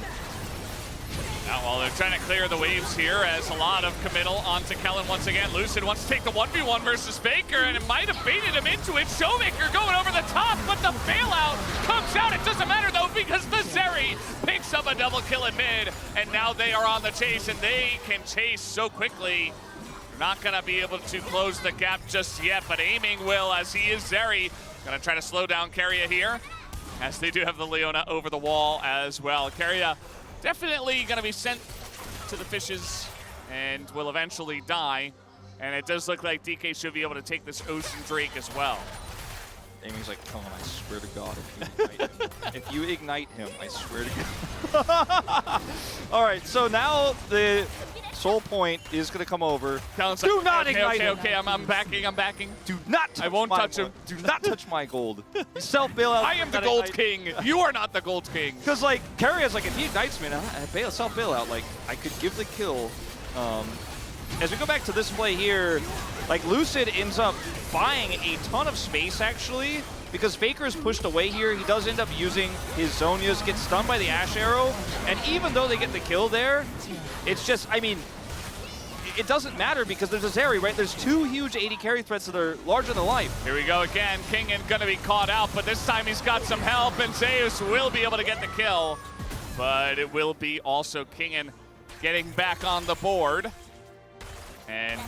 Now, while they're trying to clear the waves here, as a lot of committal onto Kellen once again. Lucid wants to take the 1v1 versus Faker, and it might have baited him into it. Showmaker going over the top, but the bailout comes out. It doesn't matter, though, because the Zeri picks up a double kill in mid, and now they are on the chase, and they can chase so quickly. Not going to be able to close the gap just yet, but aiming will, as he is Zeri. Going to try to slow down Keria here, as they do have the Leona over the wall as well. Keria definitely going to be sent to the fishes and will eventually die. And it does look like DK should be able to take this Ocean Drake as well. Aiming's like, come on, I swear to God, if you ignite him, I swear to God. All right, so now the Soul Point is going to come over. Kellen's Do like, not okay, ignite him. Okay, I'm backing. Do not touch I won't my touch him. gold. Do not touch my gold. Self-bailout. I am the Gold King. You are not the Gold King. Because, like, Keria's like, if he ignites me, self-bailout, like, I could give the kill. As we go back to this play here, like, Lucid ends up buying a ton of space, actually, because Faker's pushed away here. He does end up using his Zonias, gets stunned by the Ash Arrow, and even though they get the kill there, it's just, I mean, it doesn't matter because there's a Zeri, right? There's two huge AD carry threats that are larger than life. Here we go again. Kingen gonna be caught out, but this time he's got some help, and Zeus will be able to get the kill. But it will be also Kingen getting back on the board. And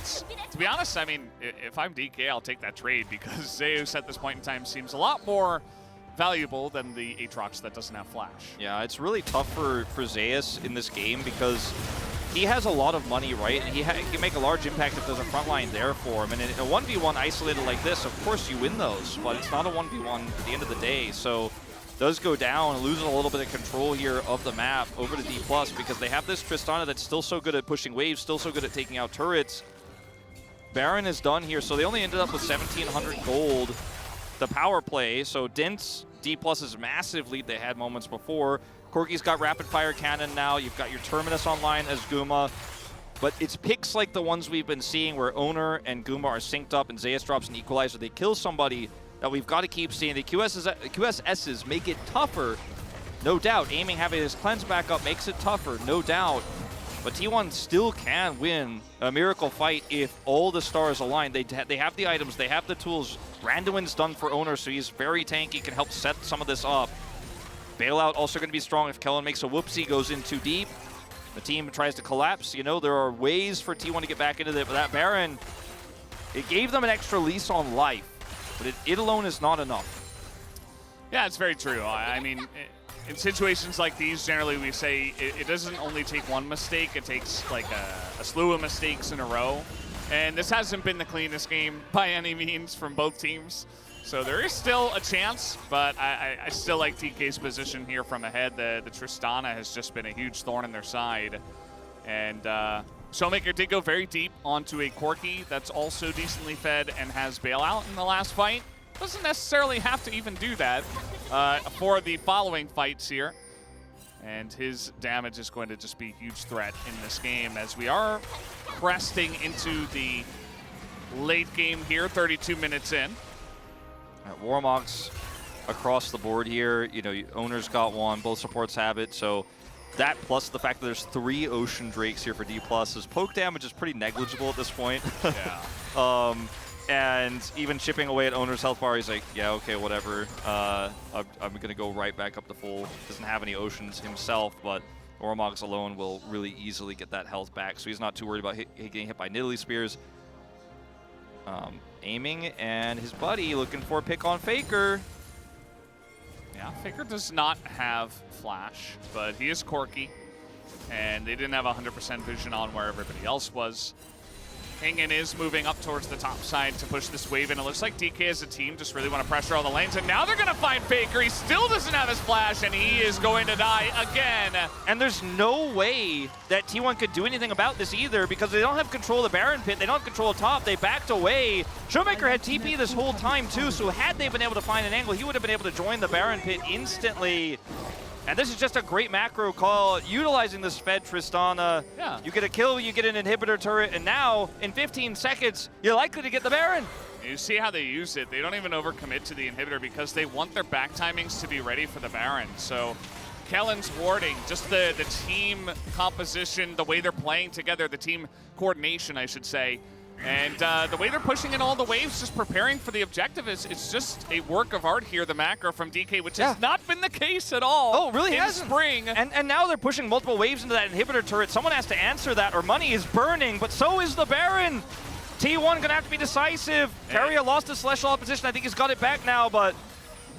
to be honest, I mean, if I'm DK, I'll take that trade because Zeus at this point in time seems a lot more valuable than the Aatrox that doesn't have flash. Yeah, it's really tough for Zeus in this game because he has a lot of money, right? And he can make a large impact if there's a front line there for him. And in a 1v1 isolated like this, of course you win those, but it's not a 1v1 at the end of the day. So does go down and loses a little bit of control here of the map over to D+ because they have this Tristana that's still so good at pushing waves, still so good at taking out turrets. Baron is done here, so they only ended up with 1,700 gold. The power play, so Dent's D+'s massive lead they had moments before. Corki's got rapid fire cannon now. You've got your Terminus online as Guma. But it's picks like the ones we've been seeing where Owner and Guma are synced up and Zeus drops an equalizer. They kill somebody that we've got to keep seeing. The QSSs make it tougher, no doubt. Aiming having his cleanse back up makes it tougher, no doubt. But T1 still can win a miracle fight if all the stars align. They have the items, they have the tools. Randuin's done for Owner, so he's very tanky, can help set some of this up. Bailout also going to be strong if Kellen makes a whoopsie, goes in too deep. The team tries to collapse. You know, there are ways for T1 to get back into it, but that Baron, it gave them an extra lease on life, but it alone is not enough. Yeah, it's very true. I mean, in situations like these, generally we say it doesn't only take one mistake, it takes like a slew of mistakes in a row. And this hasn't been the cleanest game by any means from both teams. So there is still a chance, but I still like TK's position here from ahead. The Tristana has just been a huge thorn in their side. And Showmaker did go very deep onto a Corki that's also decently fed and has bailout in the last fight. Doesn't necessarily have to even do that for the following fights here. And his damage is going to just be a huge threat in this game as we are cresting into the late game here, 32 minutes in. Warmox across the board here. You know, Owner's got one, both supports have it, so that plus the fact that there's 3 Ocean Drakes here for D+. His poke damage is pretty negligible at this point. Yeah. And even chipping away at Owner's health bar, he's like, yeah, okay, whatever. I'm going to go right back up to full. Doesn't have any Oceans himself, but Warmox alone will really easily get that health back, so he's not too worried about getting hit by Nidalee Spears. Aiming, and his buddy looking for a pick on Faker. Yeah, Faker does not have flash, but he is Corki. and they didn't have 100% vision on where everybody else was. Kingen is moving up towards the top side to push this wave, and it looks like DK as a team just really want to pressure all the lanes, and now they're going to find Faker. He still doesn't have his flash, and he is going to die again. And there's no way that T1 could do anything about this either, because they don't have control of the Baron pit, they don't have control of top, they backed away. Showmaker had TP this whole time too, so had they been able to find an angle, he would have been able to join the Baron pit instantly. And this is just a great macro call, utilizing this Fed Tristana. Yeah. You get a kill, you get an inhibitor turret, and now, in 15 seconds, you're likely to get the Baron. You see how they use it. They don't even overcommit to the inhibitor because they want their back timings to be ready for the Baron. So Kellen's warding, just the team composition, the way they're playing together, the team coordination, I should say. And the way they're pushing in all the waves, just preparing for the objective, it's just a work of art here, the macro from DK, which has not been the case at all. Oh, really in hasn't. spring. And now they're pushing multiple waves into that inhibitor turret. Someone has to answer that, or money is burning, but so is the Baron. T1 gonna have to be decisive. Keria lost his Celestial opposition. I think he's got it back now, but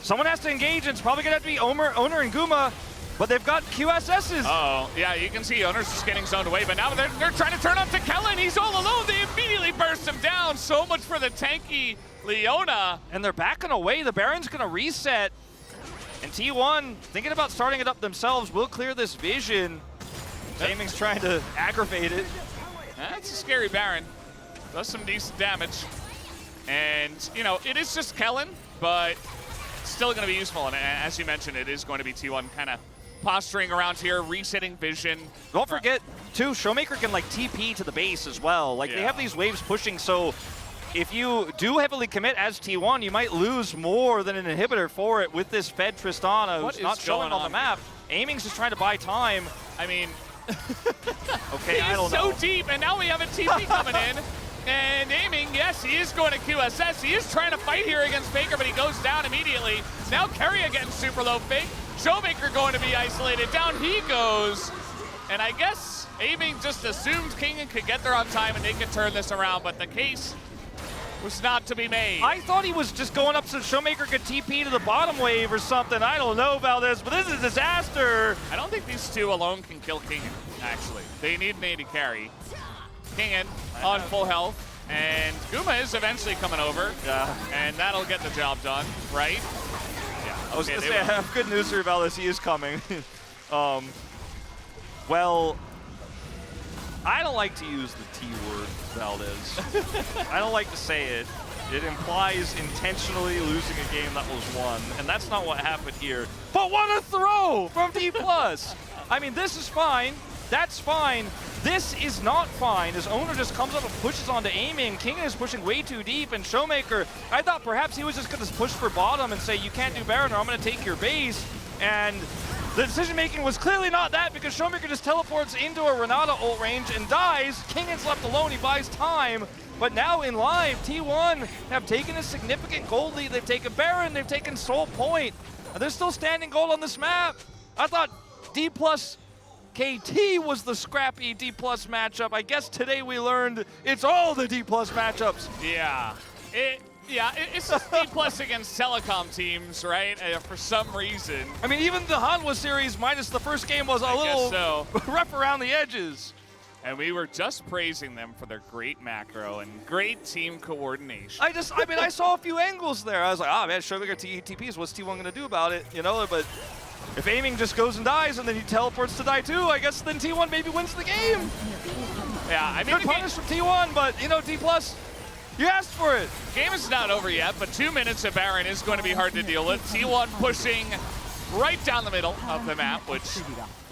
someone has to engage, and it's probably gonna have to be Owner and Guma. But they've got QSSs. Oh, yeah, you can see Owner's just getting zoned away, but now they're trying to turn on to Kellen. He's all alone. They immediately burst him down. So much for the tanky Leona. And they're backing away. The Baron's going to reset. And T1, thinking about starting it up themselves, will clear this vision. Gaming's trying to aggravate it. That's a scary Baron. Does some decent damage. And, you know, it is just Kellen, but it's still going to be useful. And as you mentioned, it is going to be T1 kind of posturing around here, resetting vision. Don't forget, too, Showmaker can, like, TP to the base as well. Like, they have these waves pushing, so if you do heavily commit as T1, you might lose more than an inhibitor for it with this Fed Tristana, who's not showing on the map. Aiming's just trying to buy time. I mean, okay, I don't know. so deep, and now we have a TP coming in. And Aiming, yes, he is going to QSS. He is trying to fight here against Faker, but he goes down immediately. Now Keria getting super low fake. Showmaker going to be isolated. Down he goes. And I guess Aiming just assumed Kingen could get there on time and they could turn this around, but the case was not to be made. I thought he was just going up so Showmaker could TP to the bottom wave or something. I don't know about this, but this is a disaster. I don't think these two alone can kill Kingen, actually. They need an AD carry. Kingen on full health, and Guma is eventually coming over, and that'll get the job done, right? Yeah. I was going to say, I have good news for Valdez. He is coming. Well, I don't like to use the T word, Valdez. I don't like to say it. It implies intentionally losing a game that was won, and that's not what happened here. But what a throw from D+. I mean, this is fine. That's fine. This is not fine, as Owner just comes up and pushes onto Aiming. Kingen is pushing way too deep, and Showmaker, I thought perhaps he was just going to push for bottom and say, you can't do Baron or I'm going to take your base. And the decision-making was clearly not that, because Showmaker just teleports into a Renata ult range and dies. Kingen's left alone, he buys time. But now in live, T1 have taken a significant gold lead. They've taken Baron, they've taken Soul Point. And they're still standing gold on this map. I thought D+ KT was the scrappy D+ matchup. I guess today we learned it's all the D+ matchups. Yeah. It's just D+ against telecom teams, right? For some reason. I mean, even the Hanwha series minus the first game was a little rough around the edges. And we were just praising them for their great macro and great team coordination. I mean, I saw a few angles there. I was like, man, Showmaker TPs, what's T1 going to do about it? You know, but if Aiming just goes and dies and then he teleports to die too, I guess then T1 maybe wins the game. Yeah, I mean, good punish from T1, but, you know, D+, you asked for it. Game is not over yet, but 2 minutes of Baron is going to be hard to deal with. T1 pushing right down the middle of the map, which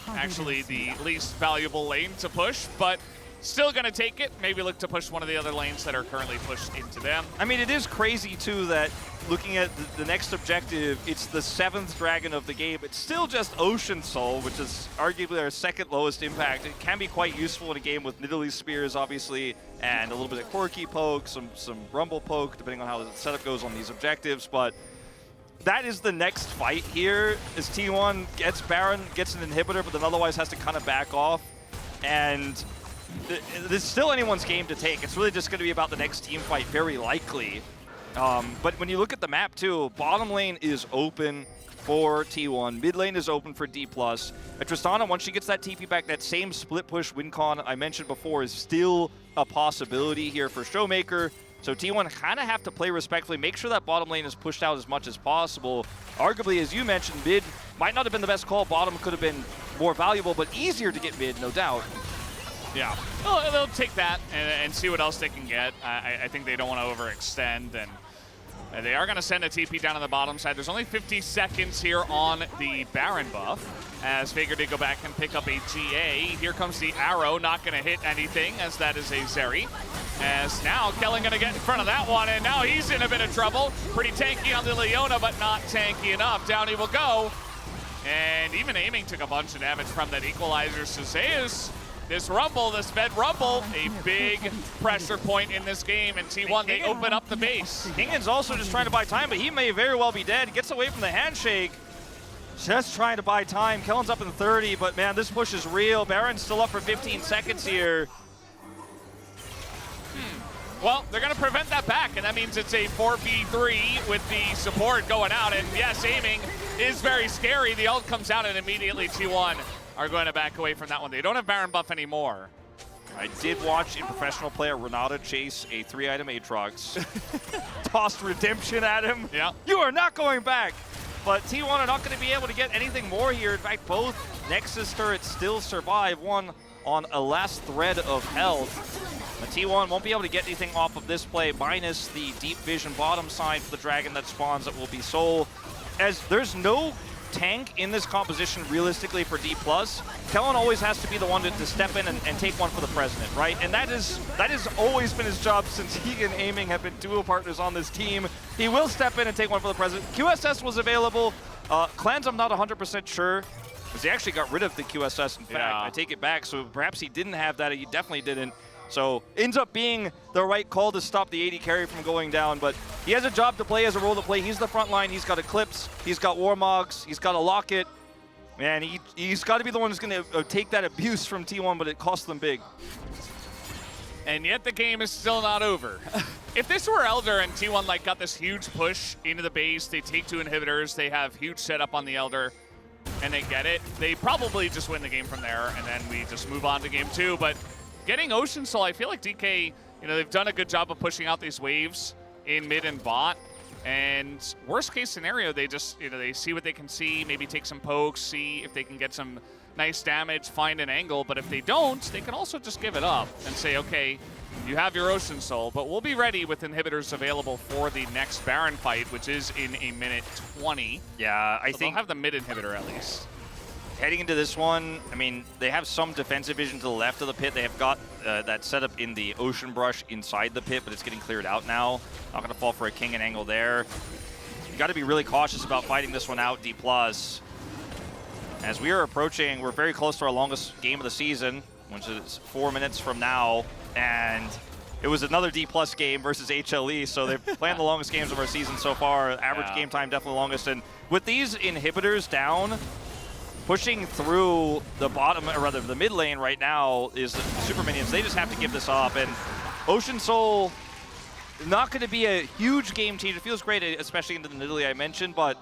actually the least valuable lane to push, but still going to take it. Maybe look to push one of the other lanes that are currently pushed into them. I mean, it is crazy, too, that looking at the next objective, it's the 7th dragon of the game. It's still just Ocean Soul, which is arguably our second lowest impact. It can be quite useful in a game with Nidalee Spears, obviously, and a little bit of Quirky poke, some Rumble poke, depending on how the setup goes on these objectives, but that is the next fight here, as T1 gets Baron, gets an inhibitor, but then otherwise has to kind of back off. And it's still anyone's game to take. It's really just going to be about the next team fight, very likely. But when you look at the map, too, bottom lane is open. for T1. Mid lane is open for D+. Tristana, once she gets that TP back, that same split push win con I mentioned before is still a possibility here for Showmaker. So T1 kind of have to play respectfully, make sure that bottom lane is pushed out as much as possible. Arguably, as you mentioned, mid might not have been the best call. Bottom could have been more valuable, but easier to get mid, no doubt. Yeah, well, they'll take that and see what else they can get. I think they don't want to overextend, and they are going to send a TP down on the bottom side. There's only 50 seconds here on the Baron buff, as Faker did go back and pick up a GA. Here comes the arrow, not going to hit anything, as that is a Zeri. As now, Kellen going to get in front of that one, and now he's in a bit of trouble. Pretty tanky on the Leona, but not tanky enough. Down he will go. And even aiming took a bunch of damage from that equalizer. So Zeus, this Rumble, this Fed Rumble, a big pressure point in this game. And T1, they open up the base. Kingan's also just trying to buy time, but he may very well be dead. Gets away from the handshake. Just trying to buy time. Kellen's up in 30, but man, this push is real. Baron's still up for 15 seconds here. Well, they're going to prevent that back, and that means it's a 4v3 with the support going out. And yes, aiming is very scary. The ult comes out, and immediately T1 are going to back away from that one. They don't have Baron buff anymore. I did watch in professional player Renata chase a 3-item Aatrox. Tossed Redemption at him. Yeah. You are not going back. But T1 are not going to be able to get anything more here. In fact, both Nexus turrets still survive. One on a last thread of health. But T1 won't be able to get anything off of this play, minus the deep vision bottom side for the dragon that spawns that will be Soul. As there's no tank in this composition realistically for D+, Kellen always has to be the one to step in and take one for the president, right? And that has always been his job since he and Aiming have been duo partners on this team. He will step in and take one for the president. QSS was available. Clans, I'm not 100% sure, because he actually got rid of the QSS, in fact. Yeah. I take it back, so perhaps he didn't have that. He definitely didn't. So ends up being the right call to stop the AD carry from going down, but he has a job to play, has a role to play. He's the front line, he's got Eclipse, he's got Warmogs, he's got a Locket, and he's got to be the one who's going to take that abuse from T1, but it costs them big. And yet the game is still not over. If this were Elder and T1 like got this huge push into the base, they take 2 inhibitors, they have huge setup on the Elder, and they get it, they probably just win the game from there, and then we just move on to game 2. But getting Ocean Soul, I feel like DK, they've done a good job of pushing out these waves in mid and bot. And worst case scenario, they just, they see what they can see, maybe take some pokes, see if they can get some nice damage, find an angle. But if they don't, they can also just give it up and say, okay, you have your Ocean Soul, but we'll be ready with inhibitors available for the next Baron fight, which is in a minute 20. Yeah, I So think they'll have the mid inhibitor at least. heading into this one, I mean, they have some defensive vision to the left of the pit. They have got that setup in the Ocean Brush inside the pit, but it's getting cleared out now. Not going to fall for a King and angle there. You got to be really cautious about fighting this one out, D+. As we are approaching, we're very close to our longest game of the season, which is 4 minutes from now, and it was another D+ game versus HLE, so they've planned the longest games of our season so far. Average game time definitely longest, and with these inhibitors down, pushing through the bottom, or rather the mid lane right now is the super minions. They just have to give this up, and Ocean Soul, not going to be a huge game change. It feels great, especially into the Nidalee I mentioned, but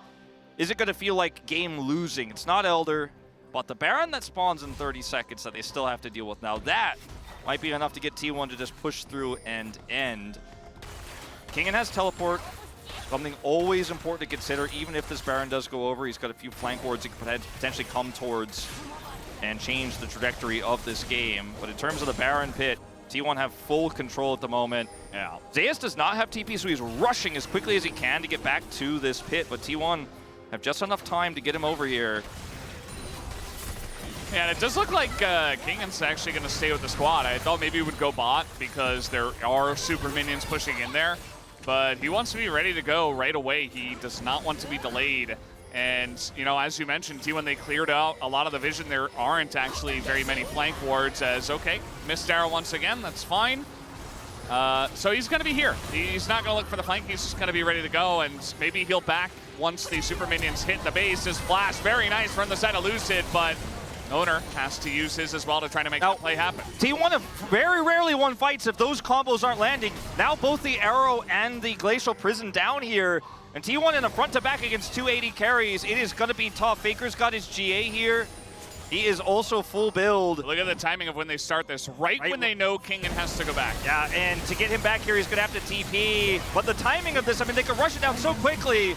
is it going to feel like game losing? It's not Elder, but the Baron that spawns in 30 seconds that they still have to deal with now, that might be enough to get T1 to just push through and end. Kingan has teleport. Something always important to consider, even if this Baron does go over. He's got a few flank wards he could potentially come towards and change the trajectory of this game. But in terms of the Baron pit, T1 have full control at the moment. Yeah. Zeus does not have TP, so he's rushing as quickly as he can to get back to this pit. But T1 have just enough time to get him over here. Yeah, and it does look like Kingan's actually going to stay with the squad. I thought maybe he would go bot because there are super minions pushing in there. But he wants to be ready to go right away. He does not want to be delayed. And, as you mentioned, T1, they cleared out a lot of the vision. There aren't actually very many flank wards as, okay, missed arrow once again. That's fine. So he's going to be here. He's not going to look for the flank. He's just going to be ready to go. And maybe he'll back once the super minions hit the base. His flash, very nice from the side of Lucid, but Owner has to use his as well to try to make that play happen. T1 have very rarely won fights if those combos aren't landing. Now both the Arrow and the Glacial Prison down here. And T1 in a front-to-back against 280 carries. It is going to be tough. Faker's got his GA here. He is also full build. Look at the timing of when they start this. Right when they know Kingen has to go back. Yeah, and to get him back here, he's going to have to TP. But the timing of this, I mean, they could rush it down so quickly.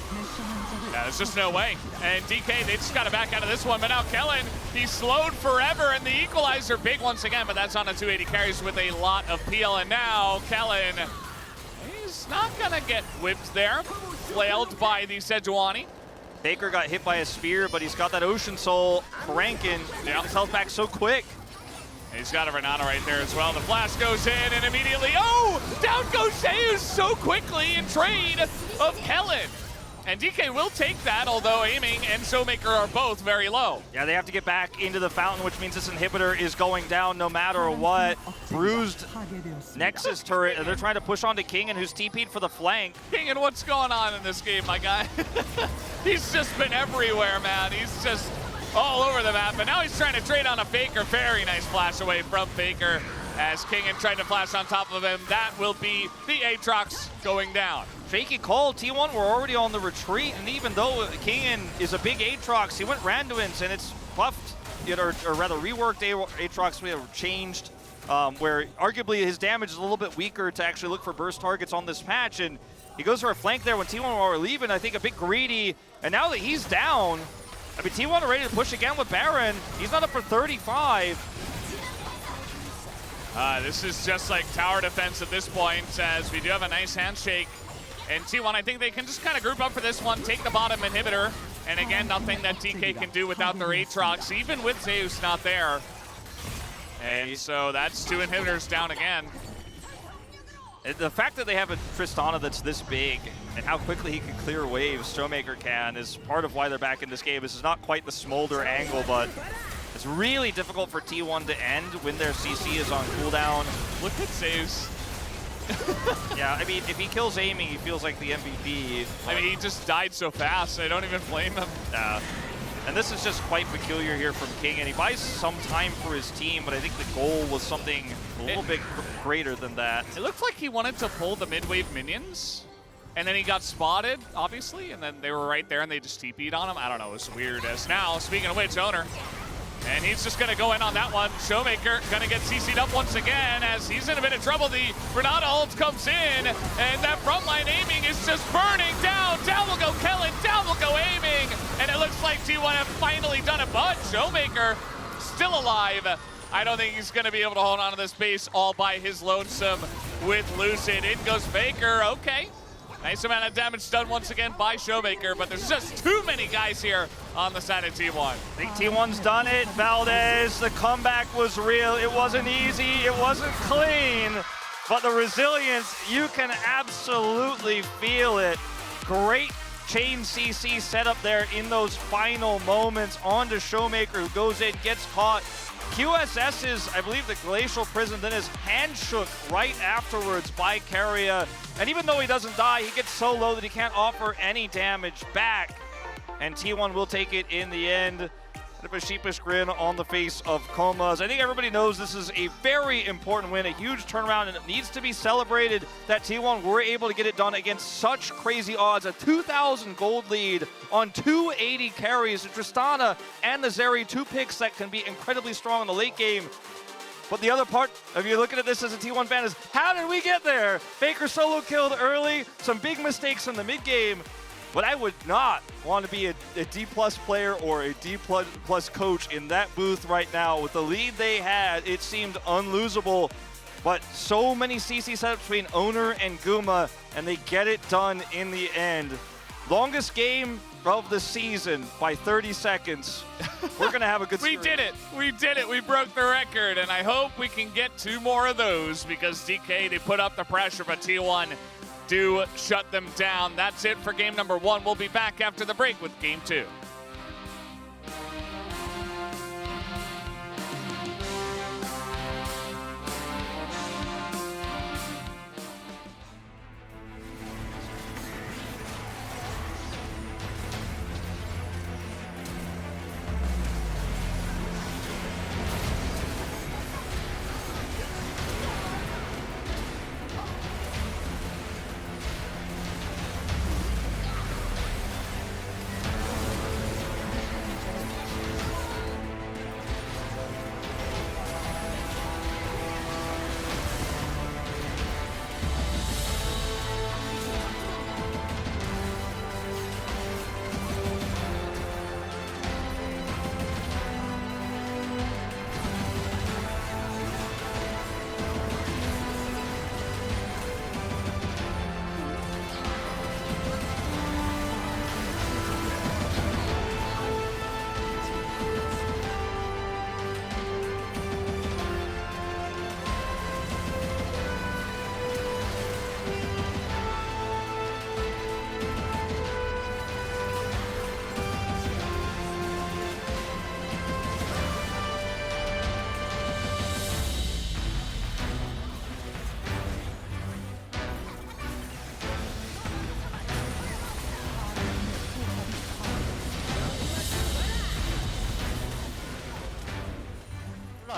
Yeah, there's just no way. And DK, they just got to back out of this one. But now Kellen, he's slowed forever, and the equalizer big once again, but that's on a 280 carries with a lot of PL. And now Kellen, he's not going to get whipped there. Flailed by the Sejuani. Faker got hit by a spear, but he's got that Ocean Soul cranking. Yeah. His health back so quick. He's got a Renata right there as well. The flash goes in, and immediately, oh! Down goes Zeus so quickly in trade of Kellen. And DK will take that, although Aiming and Showmaker are both very low. Yeah, they have to get back into the fountain, which means this inhibitor is going down no matter what. Bruised Nexus turret, and they're trying to push onto Kingen, who's TP'd for the flank. Kingen, what's going on in this game, my guy? He's just been everywhere, man. He's just all over the map, but now he's trying to trade on a Faker. Very nice flash away from Faker as Kingen tried to flash on top of him. That will be the Aatrox going down. Shaky call. T1 were already on the retreat, and even though Kingen is a big Aatrox, he went Randuin's, and it's buffed, or rather reworked Aatrox. We have changed, where arguably his damage is a little bit weaker to actually look for burst targets on this patch, and he goes for a flank there when T1 were leaving, I think a bit greedy, and now that he's down, I mean, T1 are ready to push again with Baron. He's not up for 35. This is just like tower defense at this point, as we do have a nice handshake. And T1, I think they can just kind of group up for this one, take the bottom inhibitor, and again, nothing that DK can do without their Aatrox, even with Zeus not there. And so that's 2 inhibitors down again. The fact that they have a Tristana that's this big and how quickly he can clear waves, Showmaker can, is part of why they're back in this game. This is not quite the Smolder angle, but it's really difficult for T1 to end when their CC is on cooldown. Look at Zeus. Yeah, I mean, if he kills Aiming, he feels like the MVP. I mean, he just died so fast, I don't even blame him. And this is just quite peculiar here from King, and he buys some time for his team, but I think the goal was something a little bit greater than that. It looked like he wanted to pull the mid-wave minions, and then he got spotted, obviously, and then they were right there, and they just TP'd on him. I don't know, it was weird. As now, speaking of which, Owner, and he's just going to go in on that one. Showmaker going to get CC'd up once again as he's in a bit of trouble. The Renata ult comes in, and that frontline Aiming is just burning down. Down will go Kellen, down will go Aiming, and it looks like T1 have finally done it, but Showmaker still alive. I don't think he's going to be able to hold on to this base all by his lonesome with Lucid. In goes Faker, okay. Nice amount of damage done once again by Showmaker, but there's just too many guys here on the side of T1. I think T1's done it. Valdez, the comeback was real. It wasn't easy, it wasn't clean, but the resilience, you can absolutely feel it. Great chain CC setup there in those final moments onto Showmaker, who goes in, gets caught. QSS's, I believe, the Glacial Prison, then is hand shook right afterwards by Keria. And even though he doesn't die, he gets so low that he can't offer any damage back. And T1 will take it in the end. Bit of a sheepish grin on the face of Comas. I think everybody knows this is a very important win, a huge turnaround, and it needs to be celebrated that T1 were able to get it done against such crazy odds. A 2,000 gold lead on 280 carries. The Tristana and the Zeri, 2 picks that can be incredibly strong in the late game. But the other part of you looking at this as a T1 fan is, how did we get there? Faker solo killed early, some big mistakes in the mid game. But I would not want to be a D+ player or a D+ coach in that booth right now. With the lead they had, it seemed unlosable. But so many CC setups between Owner and Guma, and they get it done in the end. Longest game of the season by 30 seconds. We're going to have a good series. We did it. We did it. We broke the record, and I hope we can get 2 more of those because DK, they put up the pressure, but T1 do shut them down. That's it for game number 1. We'll be back after the break with game 2.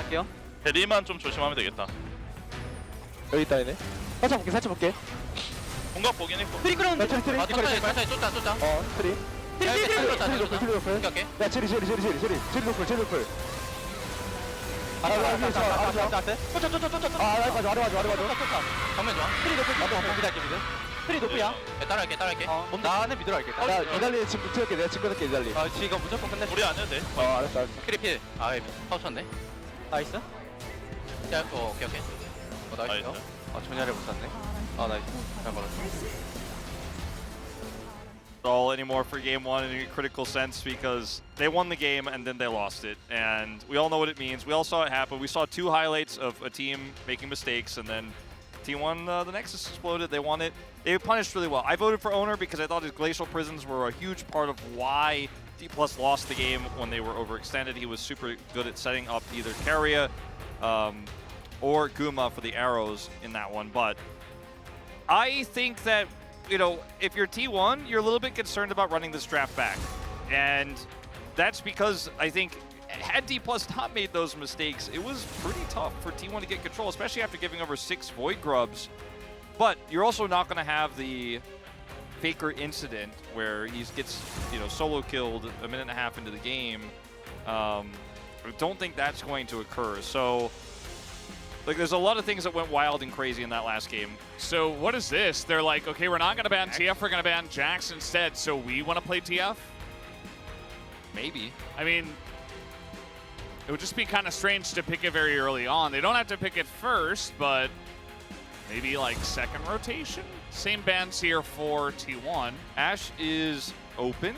갈게요. 대리만 좀 조심하면 되겠다. 여기 있다 얘네. 살짝 볼게. 공각 보긴 했고. 트리 끌었는데. 트리. 아, 천천히 쫓자. 트리. 트리 높을. 갈게. 야, 체리 높을. 정면 좋아. 트리 높을. 나도 한번 기다릴게 미드. 트리 높이야. 따라갈게. 나는 미드로 할게. 야, 이달리 지금 붙여볼게. 내가 지금 끊을게, 이달리. 아, 지금 무조건 끝내. 우리 안 해도 돼. 알았어. 크리필. 아, 파우쳤네. 나이스. 야, 오케이. 나이스. 나이스. 아, 전야를 못 샀네. 아, 나이스. 잘 걸었어. All anymore for game one in a critical sense because they won the game and then they lost it. And we all know what it means. We all saw it happen. We saw 2 highlights of a team making mistakes and then T1, the Nexus exploded. They won it. They punished really well. I voted for Owner because I thought his Glacial Prisons were a huge part of why D+ lost the game when they were overextended. He was super good at setting up either Keria or Guma for the arrows in that one. But I think that, you know, if you're T1, you're a little bit concerned about running this draft back. And that's because I think had D+ not made those mistakes, it was pretty tough for T1 to get control, especially after giving over 6 Void Grubs. But you're also not going to have the Faker incident where he gets, you know, solo killed a minute and a half into the game. I don't think that's going to occur. So, like, there's a lot of things that went wild and crazy in that last game. So what is this? They're like, okay, we're not going to ban TF, we're going to ban Jax instead, so we want to play TF? Maybe. I mean, it would just be kind of strange to pick it very early on. They don't have to pick it first, but maybe like second rotation? Same bans here for T1. Ashe is open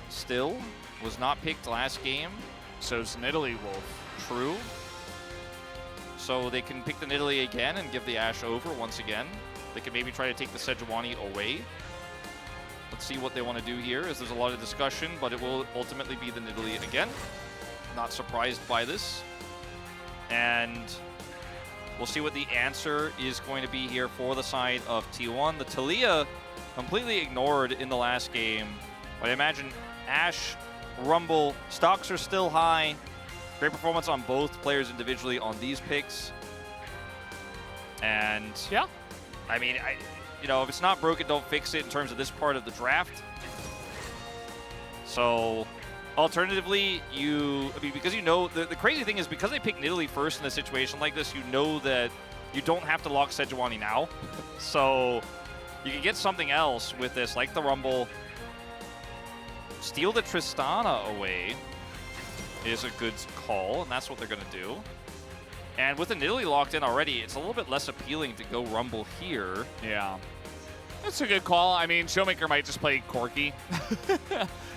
still. Was not picked last game. So's Nidalee Wolf. True. So they can pick the Nidalee again and give the Ashe over once again. They can maybe try to take the Sejuani away. Let's see what they want to do here, as there's a lot of discussion, but it will ultimately be the Nidalee again. Not surprised by this. And we'll see what the answer is going to be here for the side of T1. The Taliyah completely ignored in the last game. But I imagine Ashe, Rumble, stocks are still high. Great performance on both players individually on these picks. And yeah, I mean, you know, if it's not broken, don't fix it in terms of this part of the draft. So alternatively, because you know, the crazy thing is because they pick Nidalee first in a situation like this, you know that you don't have to lock Sejuani now. So you can get something else with this, like the Rumble. Steal the Tristana away is a good call, and that's what they're going to do. And with the Nidalee locked in already, it's a little bit less appealing to go Rumble here. Yeah. That's a good call. I mean, Showmaker might just play Corki.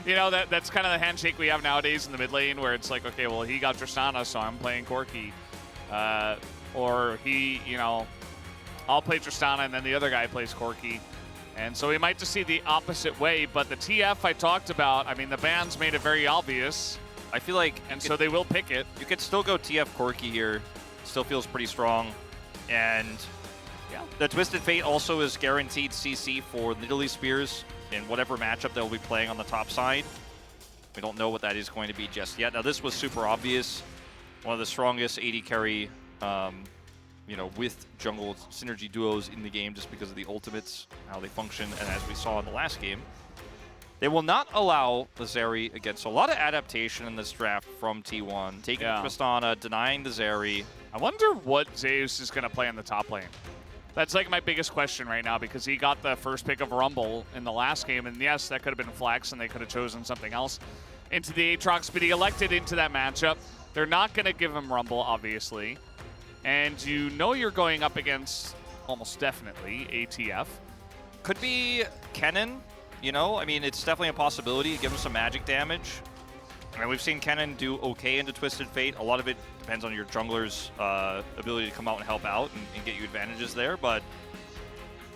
You know, that's kind of the handshake we have nowadays in the mid lane, where it's like, okay, well, he got Tristana, so I'm playing Corki. Or he, you know, I'll play Tristana, and then the other guy plays Corki. And so we might just see the opposite way. But the TF I talked about, I mean, the bans made it very obvious. I feel like, and so they will pick it. You could still go TF Corki here. Still feels pretty strong. And yeah, the Twisted Fate also is guaranteed CC for Nidalee Spears in whatever matchup they'll be playing on the top side. We don't know what that is going to be just yet. Now, this was super obvious. One of the strongest AD carry, you know, with jungle synergy duos in the game just because of the ultimates, how they function, and as we saw in the last game. They will not allow the Zeri again. So a lot of adaptation in this draft from T1. Taking Tristana, denying the Zeri. I wonder what Zeus is going to play in the top lane. That's like my biggest question right now, because he got the first pick of Rumble in the last game, and yes, that could have been Flex, and they could have chosen something else into the Aatrox, but he elected into that matchup. They're not going to give him Rumble, obviously. And you know you're going up against, almost definitely, ATF. Could be Kennen. You know, I mean, it's definitely a possibility to give him some magic damage. I mean, we've seen Kennen do okay into Twisted Fate. A lot of it depends on your jungler's ability to come out and help out and get you advantages there. But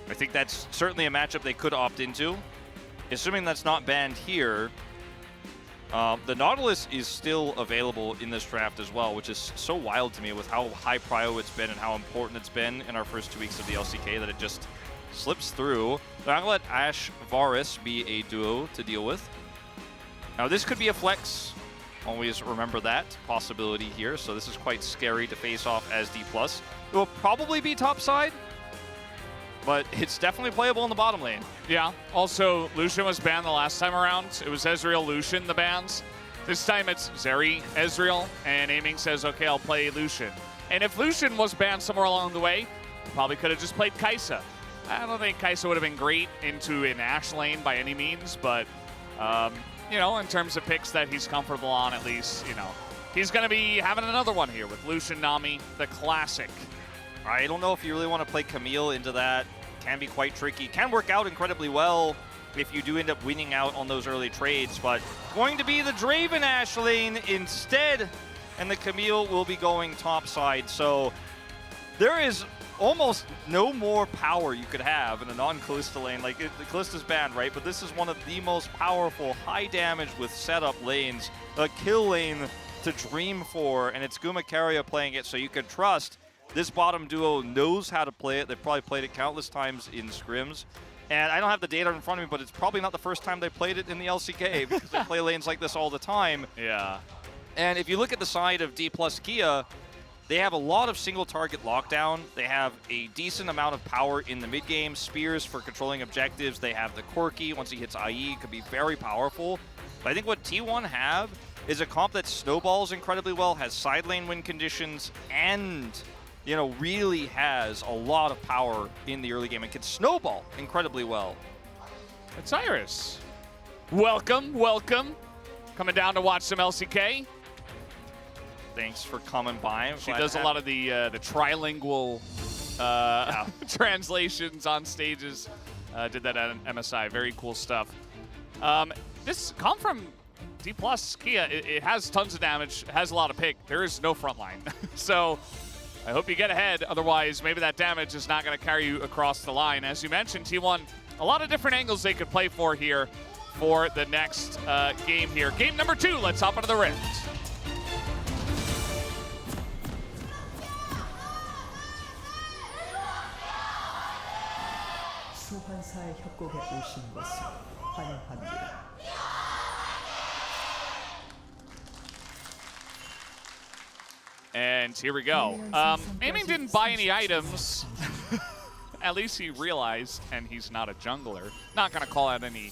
I think that's certainly a matchup they could opt into. Assuming that's not banned here, the Nautilus is still available in this draft as well, which is so wild to me with how high prio it's been and how important it's been in our first 2 weeks of the LCK that it just slips through. They're not going to let Ashe Varus be a duo to deal with. Now, this could be a flex Always remember that possibility here. So this is quite scary to face off as D+. It will probably be top side, but it's definitely playable in the bottom lane. Yeah. Also, Lucian was banned the last time around. It was Ezreal, Lucian, the bans. This time it's Zeri, Ezreal, and Aiming says, okay, I'll play Lucian. And if Lucian was banned somewhere along the way, probably could have just played Kai'Sa. I don't think Kai'Sa would have been great into an Ashe lane by any means, but, you know, in terms of picks that he's comfortable on, at least, you know, he's going to be having another one here with Lucian Nami, the classic. I don't know if you really want to play Camille into that. Can be quite tricky. Can work out incredibly well if you do end up winning out on those early trades, but going to be the Draven Ashe lane instead, and the Camille will be going topside. So there is almost no more power you could have in a non-Kalista lane. Like, the Kalista's banned, right? But this is one of the most powerful, high damage with setup lanes, a kill lane to dream for, and it's Gumakaria playing it, so you can trust this bottom duo knows how to play it. They've probably played it countless times in scrims. And I don't have the data in front of me, but it's probably not the first time they played it in the LCK, because they play lanes like this all the time. Yeah. And if you look at the side of D+ Kia, they have a lot of single target lockdown. They have a decent amount of power in the mid game, spears for controlling objectives. They have the Corki. Once he hits IE, it could be very powerful. But I think what T1 have is a comp that snowballs incredibly well, has side lane win conditions, and, you know, really has a lot of power in the early game and can snowball incredibly well. It's Iris. Welcome, welcome. Coming down to watch some LCK. Thanks for coming by. She does a lot of the trilingual translations on stages. Did that at MSI. Very cool stuff. This comp from D+ Kia, it has tons of damage, it has a lot of pick. There is no front line. So I hope you get ahead. Otherwise, maybe that damage is not going to carry you across the line. As you mentioned, T1, a lot of different angles they could play for here for the next game here. Game number 2, let's hop into the Rift. 소환사의 협곡에 오신 것을 환영합니다. And here we go. Aiming didn't buy any items. At least he realized, and he's not a jungler. Not going to call out any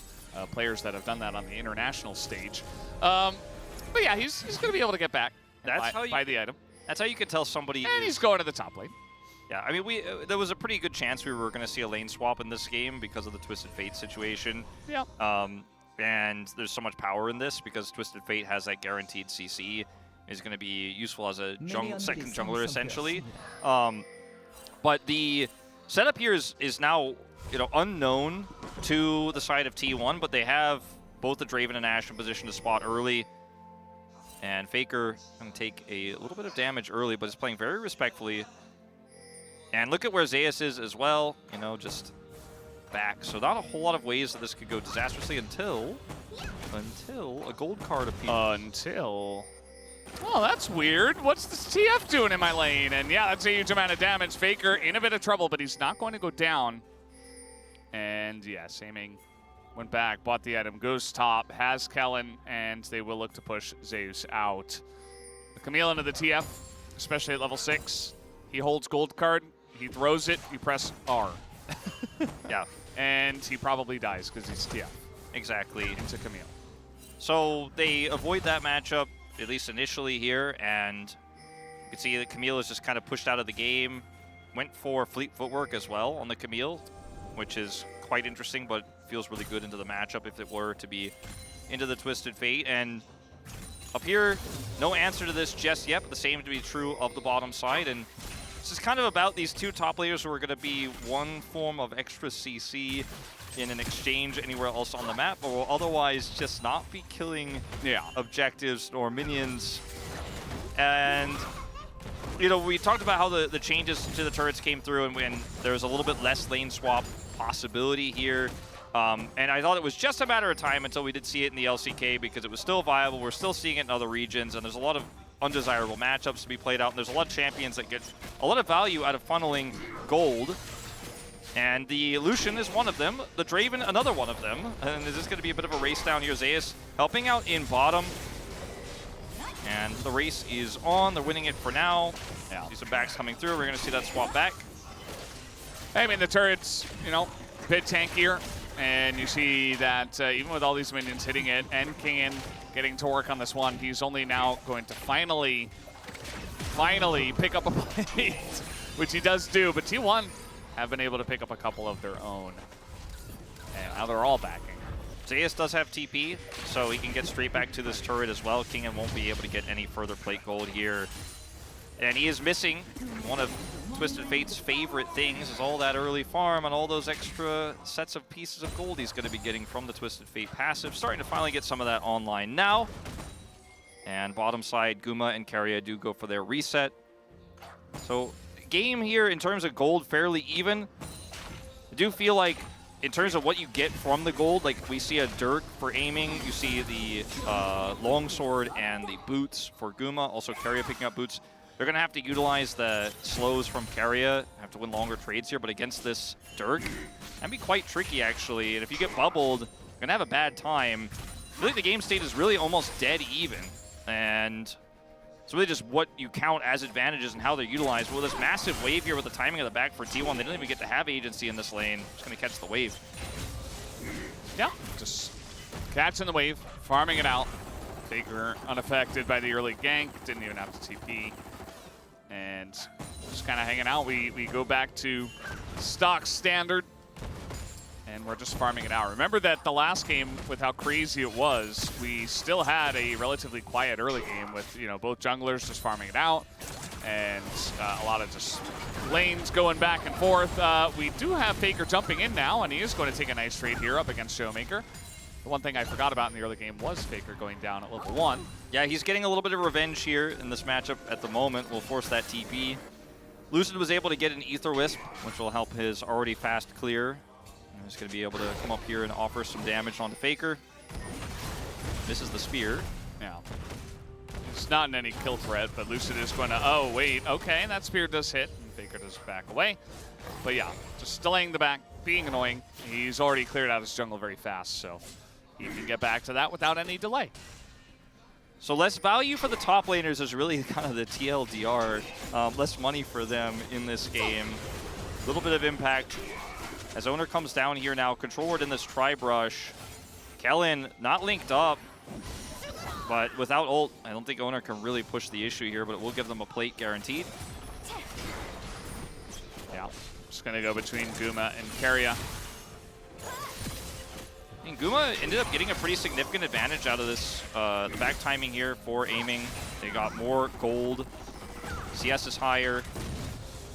players that have done that on the international stage. But yeah, he's going to be able to get back and buy the item. That's how you could tell somebody And he's going to the top lane. Yeah, I mean, there was a pretty good chance we were going to see a lane swap in this game because of the Twisted Fate situation. Yeah. And there's so much power in this because Twisted Fate has that guaranteed CC. Is going to be useful as a second jungler, essentially. But the setup here is now, you know, unknown to the side of T1, but they have both the Draven and Ashe in position to spot early. And Faker going to take a little bit of damage early, but is playing very respectfully. And look at where Zeus is as well, you know, just back. So not a whole lot of ways that this could go disastrously until a gold card appears. Oh, that's weird. What's this TF doing in my lane? And yeah, that's a huge amount of damage. Faker in a bit of trouble, but he's not going to go down. And yes, Aiming went back, bought the item, goes top, has Kellen, and they will look to push Zeus out. The Camille into the TF, especially at level 6. He holds gold card, he throws it, you press R. Yeah. And he probably dies because he's TF. Exactly. Into Camille. So they avoid that matchup, at least initially here, and you can see that Camille is just kind of pushed out of the game. Went for fleet footwork as well on the Camille, which is quite interesting, but feels really good into the matchup if it were to be into the Twisted Fate. And up here, no answer to this just yet, but the same to be true of the bottom side. And this is kind of about these two top players who are going to be one form of extra CC in an exchange anywhere else on the map, but will otherwise just not be killing objectives or minions. And, you know, we talked about how the changes to the turrets came through and when there was a little bit less lane swap possibility here. And I thought it was just a matter of time until we did see it in the LCK because it was still viable. We're still seeing it in other regions, and there's a lot of undesirable matchups to be played out, and there's a lot of champions that get a lot of value out of funneling gold. And the Lucian is one of them, the Draven another one of them, and is this going to be a bit of a race down here? Zeus helping out in bottom. And the race is on. They're winning it for now. Yeah. See some backs coming through. We're going to see that swap back. I mean, the turret's, you know, a bit tankier. And you see that even with all these minions hitting it and Kingin getting to work on this one, he's only now going to finally pick up a plate, which he does do. But T1 have been able to pick up a couple of their own. And now they're all backing. Zeus does have TP, so he can get straight back to this turret as well. Kingin won't be able to get any further plate gold here. And he is missing one of Twisted Fate's favorite things, is all that early farm and all those extra sets of pieces of gold he's going to be getting from the Twisted Fate passive. Starting to finally get some of that online now. And bottom side, Guma and Keria do go for their reset. So game here in terms of gold, fairly even. I do feel like in terms of what you get from the gold, like we see a Dirk for aiming, you see the longsword and the boots for Guma, also Keria picking up boots. They're going to have to utilize the slows from Keria, have to win longer trades here, but against this Dirk, that'd be quite tricky actually, and if you get bubbled, you're going to have a bad time. I think the game state is really almost dead even, and it's really just what you count as advantages and how they're utilized. Well, this massive wave here with the timing of the back for T1, they didn't even get to have agency in this lane. Just going to catch the wave. Yeah, just catching the wave, farming it out. Faker unaffected by the early gank, didn't even have to TP. And just kind of hanging out. We go back to stock standard, and we're just farming it out. Remember that the last game, with how crazy it was, we still had a relatively quiet early game with, you know, both junglers just farming it out, and a lot of just lanes going back and forth. We do have Faker jumping in now, and he is going to take a nice trade here up against Showmaker. The one thing I forgot about in the early game was Faker going down at level 1. Yeah, he's getting a little bit of revenge here in this matchup at the moment. Will force that TP. Lucid was able to get an Ether Wisp, which will help his already fast clear. And he's going to be able to come up here and offer some damage onto Faker. Misses the spear. Yeah. It's not in any kill threat, but Lucid is going to, oh, wait, okay, that spear does hit, and Faker does back away. But yeah, just delaying the back, being annoying. He's already cleared out his jungle very fast, so he can get back to that without any delay. So less value for the top laners is really kind of the TLDR. Less money for them in this game. A little bit of impact. As Owner comes down here now, control ward in this tri-brush. Kellen not linked up, but without ult, I don't think Owner can really push the issue here, but it will give them a plate guaranteed. Yeah, just going to go between Guma and Keria. And Guma ended up getting a pretty significant advantage out of this, the back timing here for aiming. They got more gold. CS is higher.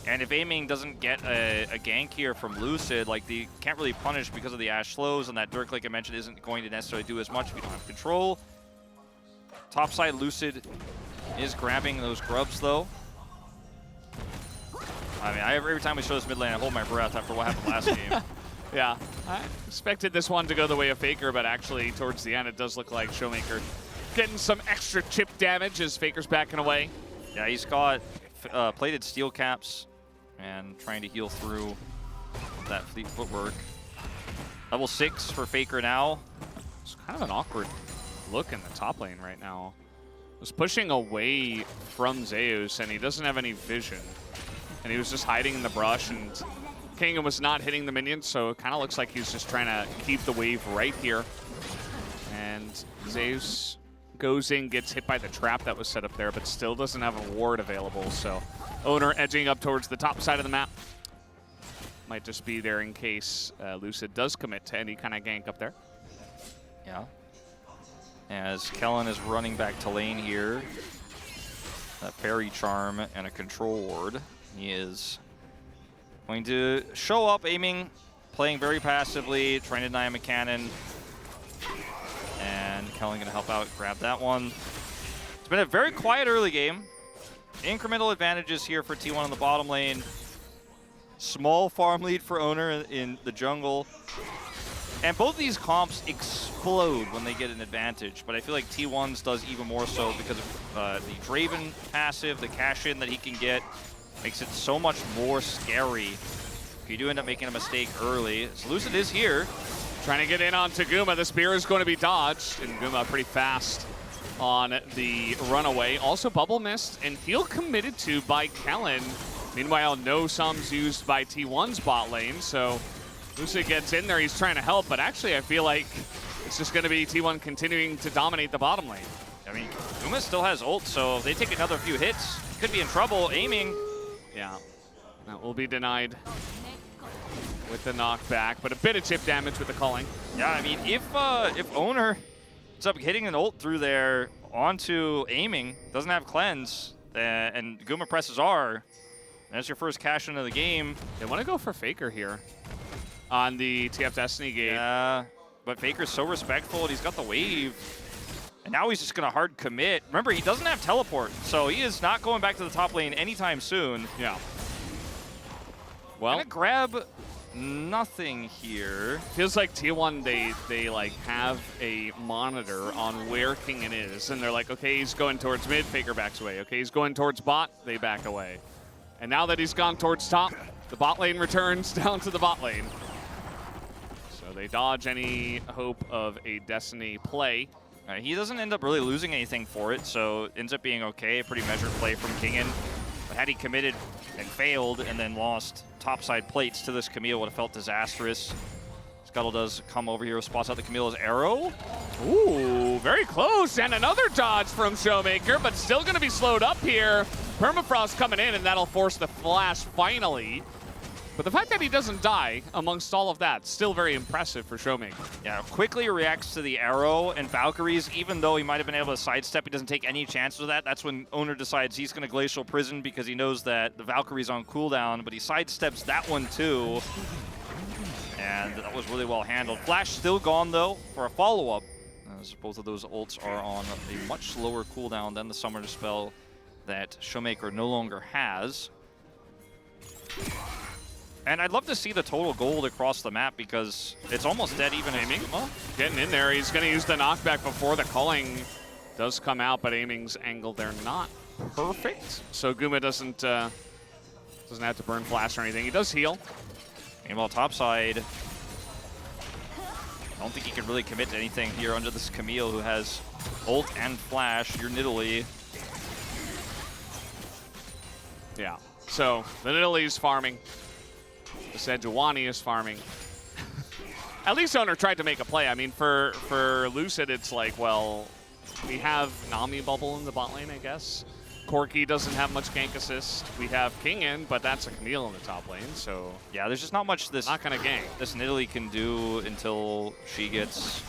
And if aiming doesn't get a gank here from Lucid, like they can't really punish because of the Ashe slows, and that Dirk, like I mentioned, isn't going to necessarily do as much if you don't have control. Topside Lucid is grabbing those grubs though. I mean, every time we show this mid lane, I hold my breath after what happened last game. Yeah, I expected this one to go the way of Faker, but actually towards the end it does look like Showmaker getting some extra chip damage as Faker's backing away. Yeah, he's got plated steel caps and trying to heal through that fleet footwork. Level 6 for Faker now. It's kind of an awkward look in the top lane right now. Was pushing away from Zeus, and he doesn't have any vision. And he was just hiding in the brush, and Kingdom was not hitting the minions, so it kind of looks like he's just trying to keep the wave right here. And Zeus goes in, gets hit by the trap that was set up there, but still doesn't have a ward available. So Owner edging up towards the top side of the map. Might just be there in case Lucid does commit to any kind of gank up there. Yeah. As Kellen is running back to lane here. That fairy charm and a control ward. He is going to show up aiming, playing very passively, trying to deny him a cannon. And Kellen going to help out, grab that one. It's been a very quiet early game. Incremental advantages here for T1 in the bottom lane. Small farm lead for Owner in the jungle. And both these comps explode when they get an advantage, but I feel like T1's does even more so because of the Draven passive, the cash-in that he can get. Makes it so much more scary if you do end up making a mistake early. So Lucid is here. Trying to get in onto Guma. The spear is going to be dodged, and Guma pretty fast on the runaway. Also bubble missed and heal committed to by Kellen. Meanwhile, no sums used by T1's bot lane, so Lucid gets in there, he's trying to help, but actually I feel like it's just going to be T1 continuing to dominate the bottom lane. I mean, Uma still has ult, so if they take another few hits, could be in trouble. Aiming. Yeah, that will be denied with the knockback, but a bit of chip damage with the culling. Yeah, I mean, if Owner ends up hitting an ult through there onto Aiming, doesn't have cleanse, and Guma presses R, that's your first cash into the game. They want to go for Faker here on the TF Destiny gate. Yeah, but Faker's so respectful, and he's got the wave. And now he's just going to hard commit. Remember, he doesn't have teleport, so he is not going back to the top lane anytime soon. Yeah. Well, gonna grab nothing here. Feels like T1, they like have a monitor on where Kingen is, and they're like, okay, he's going towards mid, Faker backs away. Okay, he's going towards bot, they back away. And now that he's gone towards top, the bot lane returns down to the bot lane. So they dodge any hope of a Destiny play. He doesn't end up really losing anything for it, so ends up being okay. A pretty measured play from Kingen. But had he committed and failed and then lost topside plates to this Camille, would have felt disastrous. Scuttle does come over here, spots out the Camille's arrow. Ooh, very close, and another dodge from Showmaker, but still going to be slowed up here. Permafrost coming in, and that'll force the flash finally. But the fact that he doesn't die amongst all of that, still very impressive for Showmaker. Yeah, quickly reacts to the arrow, and Valkyries, even though he might have been able to sidestep, he doesn't take any chances of that. That's when Owner decides he's going to Glacial Prison because he knows that the Valkyrie's on cooldown, but he sidesteps that one too. And that was really well handled. Flash still gone, though, for a follow-up, as both of those ults are on a much lower cooldown than the Summoner spell that Showmaker no longer has. And I'd love to see the total gold across the map because it's almost dead even Aiming. Getting in there, he's going to use the knockback before the culling does come out, but Aiming's angle there not perfect. So Guma doesn't have to burn flash or anything. He does heal. Meanwhile, topside, I don't think he can really commit to anything here under this Camille who has ult and flash. You're Nidalee. Yeah, so the Nidalee's farming. The Sejuani is farming. At least Owner tried to make a play. I mean, for Lucid, it's like, well, we have Nami Bubble in the bot lane, I guess. Corki doesn't have much gank assist. We have Kingen, but that's a Camille in the top lane, so... Yeah, there's just not much this not gonna gank. This Nidalee can do until she gets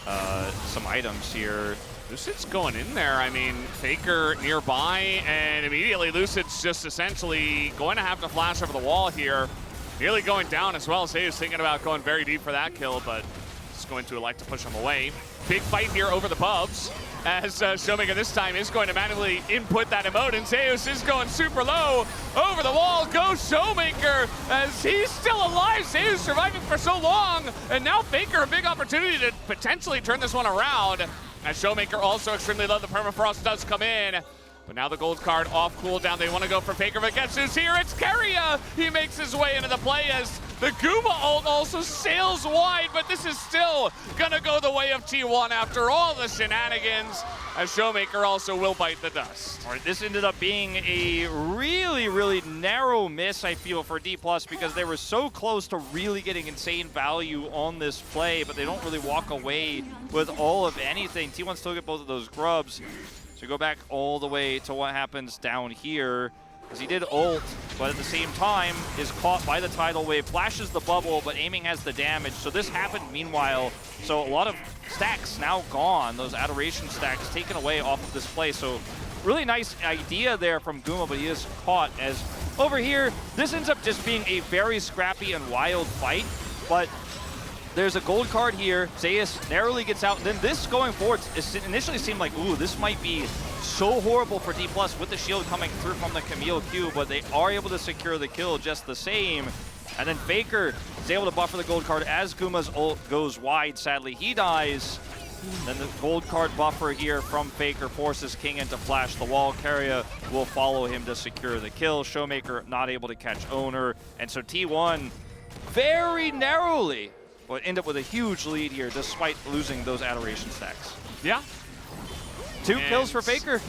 some items here. Lucid's going in there. I mean, Faker nearby, and immediately Lucid's just essentially going to have to flash over the wall here. Nearly going down as well. Zeus thinking about going very deep for that kill, but just going to elect to push him away. Big fight here over the pubs, as Showmaker this time is going to manually input that emote, and Zeus is going super low. Over the wall goes Showmaker, as he's still alive. Zeus surviving for so long, and now Faker a big opportunity to potentially turn this one around. As Showmaker also extremely low, the permafrost does come in. But now the gold card off cooldown. They want to go for Faker, but guess who's here? It's Keria! He makes his way into the play as the Guma ult also sails wide, but this is still gonna go the way of T1 after all the shenanigans, as Showmaker also will bite the dust. All right, this ended up being a really, really narrow miss, I feel, for D+, because they were so close to really getting insane value on this play, but they don't really walk away with all of anything. T1 still get both of those grubs. So go back all the way to what happens down here, because he did ult, but at the same time is caught by the tidal wave, flashes the bubble, but Aiming has the damage. So this happened meanwhile, so a lot of stacks now gone, those adoration stacks taken away off of this play. So really nice idea there from Guma, but he is caught, as over here, this ends up just being a very scrappy and wild fight, but there's a gold card here. Zeus narrowly gets out, and then this going forward, it initially seemed like, ooh, this might be so horrible for D+ with the shield coming through from the Camille Q, but they are able to secure the kill just the same. And then Faker is able to buffer the gold card as Guma's ult goes wide. Sadly, he dies. Then the gold card buffer here from Faker forces Kingen to flash the wall. Keria will follow him to secure the kill. Showmaker not able to catch Owner. And so T1 very narrowly but end up with a huge lead here despite losing those adoration stacks. Yeah. 2 kills for Faker.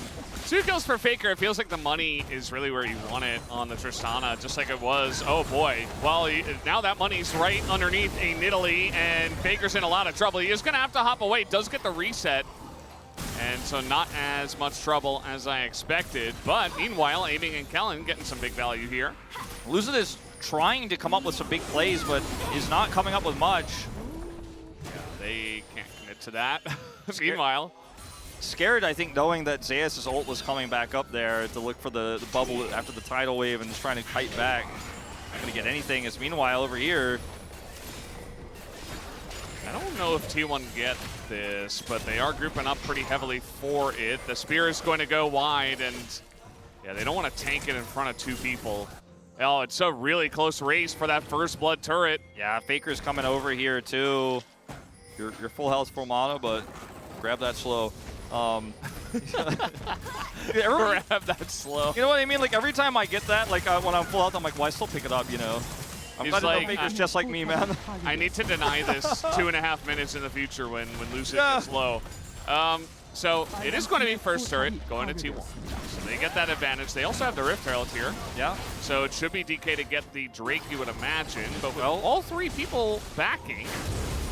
2 kills for Faker. It feels like the money is really where you want it on the Tristana, just like it was. Oh boy. Well, now that money's right underneath a Nidalee, and Faker's in a lot of trouble. He is going to have to hop away. Does get the reset, and so not as much trouble as I expected. But meanwhile, Aiming and Kellen getting some big value here. Lucid is trying to come up with some big plays, but is not coming up with much. Yeah, they can't commit to that. Meanwhile, scared, I think, knowing that Zeus' ult was coming back up there to look for the bubble after the tidal wave and just trying to kite back. Not going to get anything. As meanwhile, over here, I don't know if T1 get this, but they are grouping up pretty heavily for it. The spear is going to go wide, and yeah, they don't want to tank it in front of 2 people. Oh, it's a really close race for that first blood turret. yeah, Faker's coming over here too. You're full health, full mana, but grab that slow. Grab that slow. You know what I mean? Like every time I get that, like when I'm full health, I'm like, well, I still pick it up, you know? I'm He's glad to know like, Faker's just like me, man. I need to deny this 2.5 minutes in the future when Lucid gets low. So it is going to be first turret going to T1. So they get that advantage. They also have the Rift Herald here. Yeah. So it should be DK to get the Drake, you would imagine. But with all 3 people backing,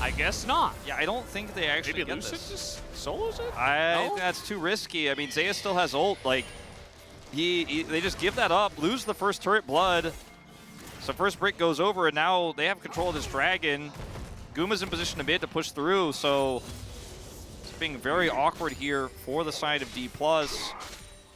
I guess not. Yeah, I don't think they actually Maybe get Lucid this. just solos it? I No? think that's too risky. I mean, Zeus still has ult. Like, they just give that up, lose the first turret blood. So first brick goes over, and now they have control of this dragon. Guma's in position to mid to push through, so it's being very awkward here for the side of D+.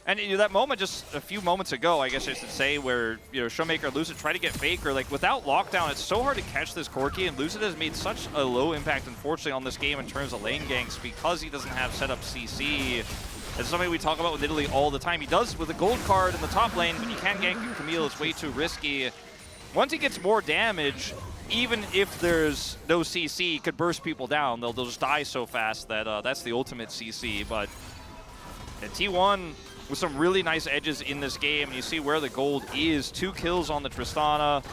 And you know, that moment just a few moments ago, I guess I should say, where Showmaker and Lucid try to get Faker. Like without lockdown, it's so hard to catch this Corki, and Lucid has made such a low impact, unfortunately, on this game in terms of lane ganks because he doesn't have set up CC. It's something we talk about with Nidalee all the time. He does with a gold card in the top lane, but you can't gank your Camille. It's way too risky. Once he gets more damage, even if there's no CC, he could burst people down. They'll just die so fast that that's the ultimate CC. But at T1, with some really nice edges in this game, and you see where the gold is. 2 kills on the Tristana.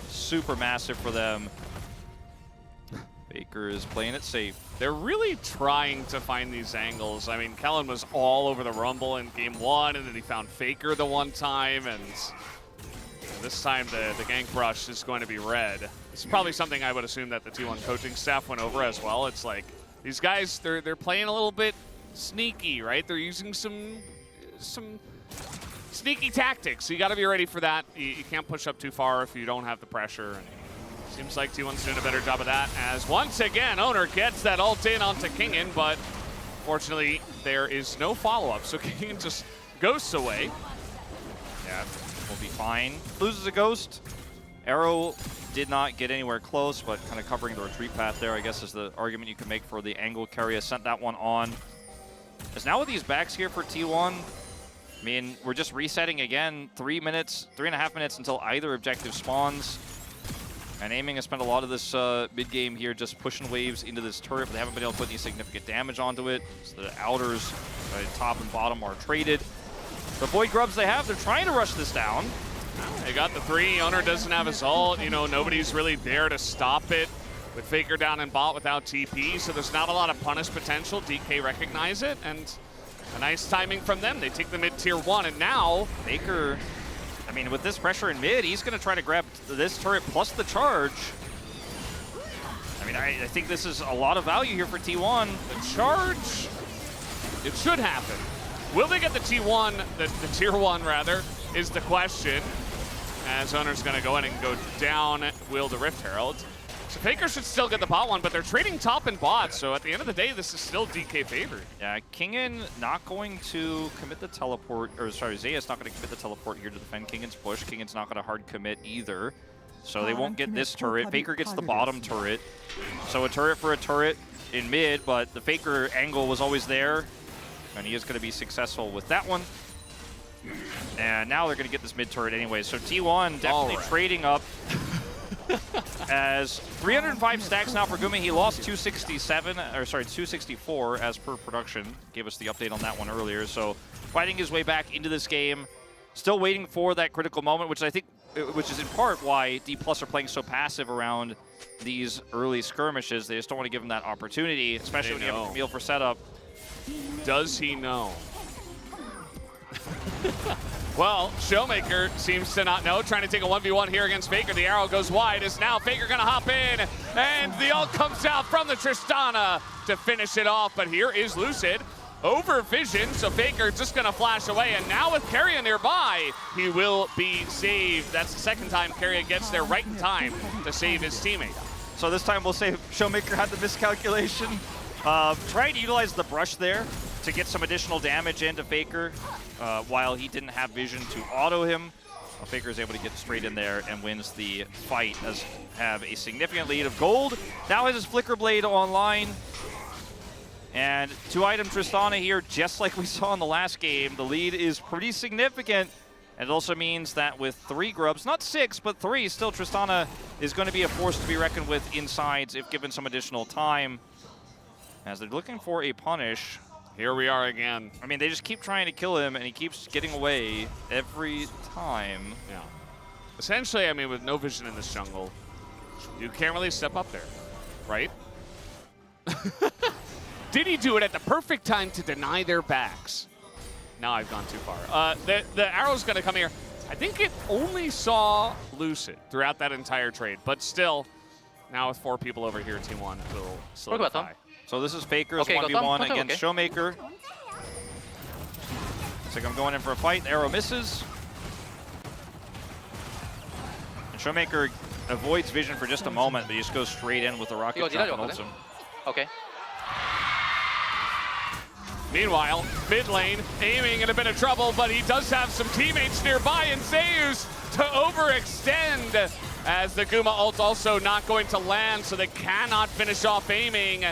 Super massive for them. Faker is playing it safe. They're really trying to find these angles. I mean, Kellen was all over the Rumble in game 1, and then he found Faker the one time, and this time the gank brush is going to be red. It's probably something I would assume that the T1 coaching staff went over as well. It's like, these guys, they're playing a little bit sneaky, right? They're using some sneaky tactics. So you got to be ready for that. You can't push up too far if you don't have the pressure. And seems like T1's doing a better job of that, as once again, Owner gets that ult in onto Kingen, but fortunately there is no follow-up, so Kingen just ghosts away. Yeah, we'll be fine. Loses a ghost. Arrow did not get anywhere close, but kind of covering the retreat path there, I guess, is the argument you can make for the angle carry. Sent that one on. As now with these backs here for T1, I mean, we're just resetting again. 3.5 minutes until either objective spawns. And Aiming has spent a lot of this mid-game here just pushing waves into this turret, but they haven't been able to put any significant damage onto it. So the outers, top and bottom, are traded. The void grubs they have, they're trying to rush this down. They got the 3. Owner doesn't have his ult. You know, nobody's really there to stop it. With Faker down in bot without TP, so there's not a lot of punish potential. DK recognize it, and a nice timing from them. They take the mid tier 1, and now Faker, I mean, with this pressure in mid, he's going to try to grab this turret plus the charge. I mean, I think this is a lot of value here for T1. the charge, it should happen. Will they get the T1, the tier 1 rather, is the question. As Owner's going to go in and go down, will the Rift Herald. So Faker should still get the bot one, but they're trading top and bot, so at the end of the day, this is still DK favored. Yeah, Kingen not going to commit the teleport, or sorry, Zeus not going to commit the teleport here to defend Kingen's push. Kingen's not going to hard commit either, so they won't get this turret. Faker gets the bottom turret, so a turret for a turret in mid, but the Faker angle was always there, and he is going to be successful with that one. And now they're going to get this mid turret anyway, so T1 definitely trading up. As 305 stacks now for Gumi. He lost 264 as per production. Gave us the update on that one earlier. So fighting his way back into this game. Still waiting for that critical moment, which I think, which is in part why D+ are playing so passive around these early skirmishes. They just don't want to give him that opportunity, especially when you have a Camille for setup. Does he know? Well, Showmaker seems to not know, trying to take a 1v1 here against Faker. The arrow goes wide. Is now Faker gonna hop in, and the ult comes out from the Tristana to finish it off, but here is Lucid. Over vision, so Faker just gonna flash away, and now with Keria nearby, he will be saved. That's the second time Keria gets there right in time to save his teammate. So this time we'll say Showmaker had the miscalculation. Tried to utilize the brush there to get some additional damage into Faker while he didn't have vision to auto him. Faker is able to get straight in there and wins the fight, as have a significant lead of gold. Now has his Flicker Blade online. And 2-item Tristana here, just like we saw in the last game. The lead is pretty significant. And it also means that with 3 grubs, not 6, but 3, still Tristana is going to be a force to be reckoned with insides if given some additional time. As they're looking for a punish. Here we are again. I mean, they just keep trying to kill him, and he keeps getting away every time. Yeah. Essentially, I mean, with no vision in this jungle, you can't really step up there, right? Did he do it at the perfect time to deny their backs? Now I've gone too far. The arrow's going to come here. I think it only saw Lucid throughout that entire trade, but still, now with 4 people over here, Team 1 will solidify. So this is Faker's 1v1 against Showmaker. Looks like I'm going in for a fight. The arrow misses. And Showmaker avoids vision for just a moment, but he just goes straight in with the rocket jump and ults him. Okay. Meanwhile, mid lane, aiming in a bit of trouble, but he does have some teammates nearby, and Zeus to overextend, as the Guma ult also not going to land, so they cannot finish off aiming.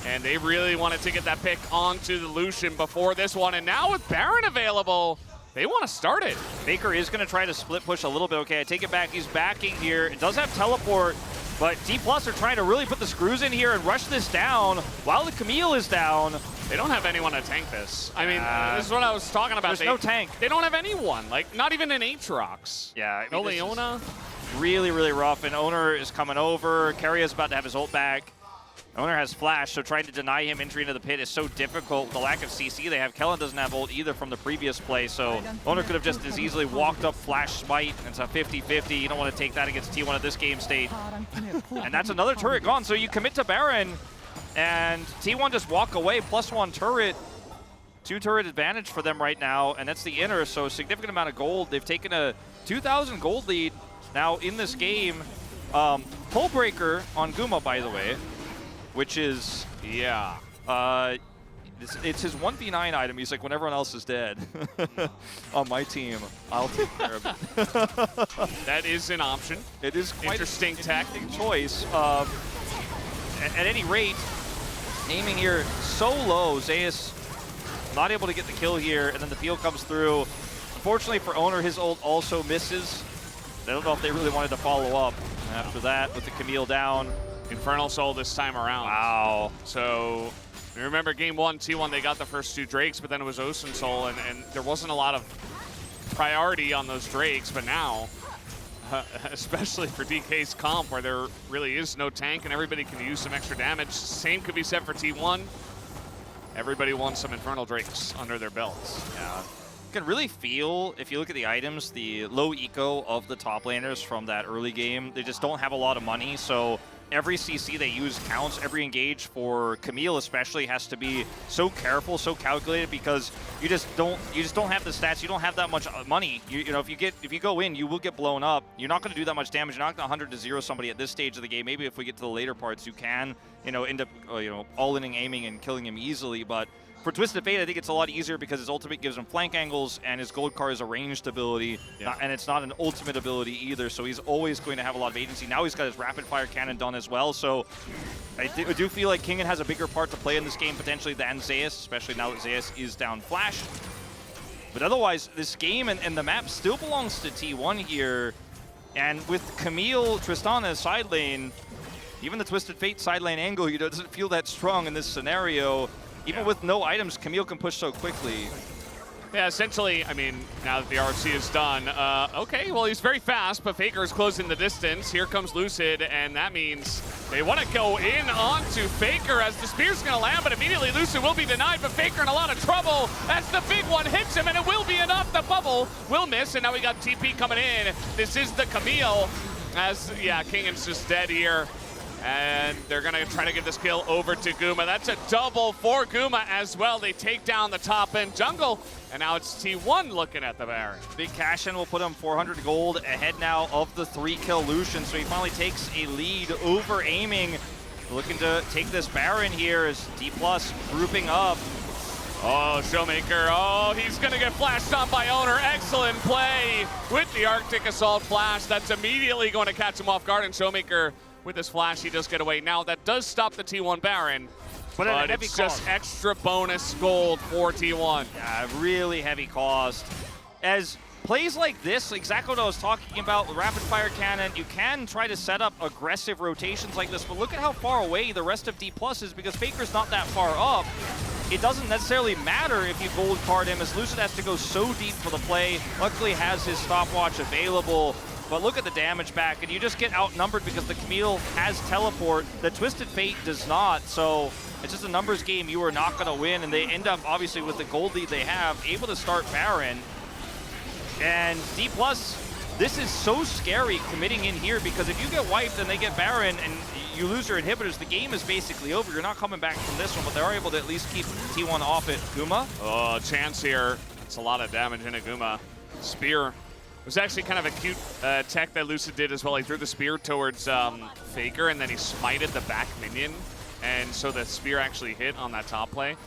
And they really wanted to get that pick onto the Lucian before this one, and now with Baron available, they want to start it. Faker is going to try to split push a little bit. Okay, I take it back. He's backing here. It does have teleport, but D+ are trying to really put the screws in here and rush this down while the Camille is down. They don't have anyone to tank this. I mean, this is what I was talking about. There's no tank. They don't have anyone, like not even an Aatrox. Yeah. No Leona. Really, really rough, and Owner is coming over. Keria is about to have his ult back. Owner has flash, so trying to deny him entry into the pit is so difficult. The lack of CC they have. Kellen doesn't have ult either from the previous play, so Owner could have just as easily walked up flash smite. It's a 50-50. You don't want to take that against T1 at this game state. And that's another turret gone, so you commit to Baron, and T1 just walk away, +1 turret. 2 turret advantage for them right now, and that's the inner, so a significant amount of gold. They've taken a 2,000 gold lead now in this game. Pull breaker on Guma, by the way, which is, yeah, it's his 1v9 item. He's like, when everyone else is dead on my team, I'll take care of it. That is an option. It is quite interesting tactic choice. At any rate, aiming here so low, Zeus not able to get the kill here, and then the peel comes through. Unfortunately for Owner, his ult also misses. I don't know if they really wanted to follow up after that with the Camille down. Infernal Soul this time around. Wow. So, you remember game 1, T1, they got the first 2 Drakes, but then it was Ocean Soul, and there wasn't a lot of priority on those Drakes, but now, especially for DK's comp, where there really is no tank and everybody can use some extra damage, same could be said for T1. Everybody wants some Infernal Drakes under their belts. Yeah. You can really feel, if you look at the items, the low eco of the top laners from that early game. They just don't have a lot of money, so every CC they use counts. Every engage for Camille especially has to be so careful, so calculated, because you just don't have the stats. You don't have that much money. You know, if you go in, you will get blown up. You're not going to do that much damage. You're not going to 100-0 somebody at this stage of the game. Maybe if we get to the later parts, you can, end up, all-inning aiming and killing him easily, but for Twisted Fate, I think it's a lot easier because his ultimate gives him flank angles, and his gold card is a ranged ability, and it's not an ultimate ability either, so he's always going to have a lot of agency. Now he's got his rapid fire cannon done as well, so I do feel like Kingen has a bigger part to play in this game potentially than Zeus, especially now that Zeus is down flash. But otherwise, this game and the map still belongs to T1 here, and with Camille, Tristana side lane, even the Twisted Fate side lane angle, doesn't feel that strong in this scenario. Even with no items, Camille can push so quickly. Yeah, essentially, I mean, now that the RC is done, okay, well, he's very fast, but Faker is closing the distance. Here comes Lucid, and that means They want to go in onto Faker as the spear's going to land, but immediately Lucid will be denied, but Faker in a lot of trouble as the big one hits him, and it will be enough. The bubble will miss, and now we got TP coming in. This is the Camille as, yeah, Kingan's just dead here. And they're going to try to get this kill over to Guma. That's a double for Guma as well. They take down the top end jungle, and now it's T1 looking at the Baron. Big cash in will put him 400 gold ahead now of the 3-kill Lucian, so he finally takes a lead over aiming. Looking to take this Baron here as D+ grouping up. Oh, Showmaker, oh, he's gonna get flashed on by Owner. Excellent play with the Arctic Assault flash. That's immediately going to catch him off guard, and Showmaker with his flash, he does get away. Now that does stop the T1 Baron, but it's just extra bonus gold for T1. Yeah, really heavy cost. As plays like this, exactly what I was talking about with rapid fire cannon, you can try to set up aggressive rotations like this, but look at how far away the rest of D+ is because Faker's not that far up. It doesn't necessarily matter if you gold card him as Lucid has to go so deep for the play. Luckily has his stopwatch available. But look at the damage back, and you just get outnumbered because the Camille has teleport. The Twisted Fate does not, so it's just a numbers game you are not going to win, and they end up, obviously, with the gold lead they have, able to start Baron. And D+, this is so scary committing in here, because if you get wiped and they get Baron and you lose your inhibitors, the game is basically over. You're not coming back from this one, but they're able to at least keep T1 off it. Guma? Oh, chance here. It's a lot of damage in a Guma. Spear. It was actually kind of a cute tech that Lucid did as well. He threw the spear towards Faker, and then he smited the back minion. And so the spear actually hit on that top play.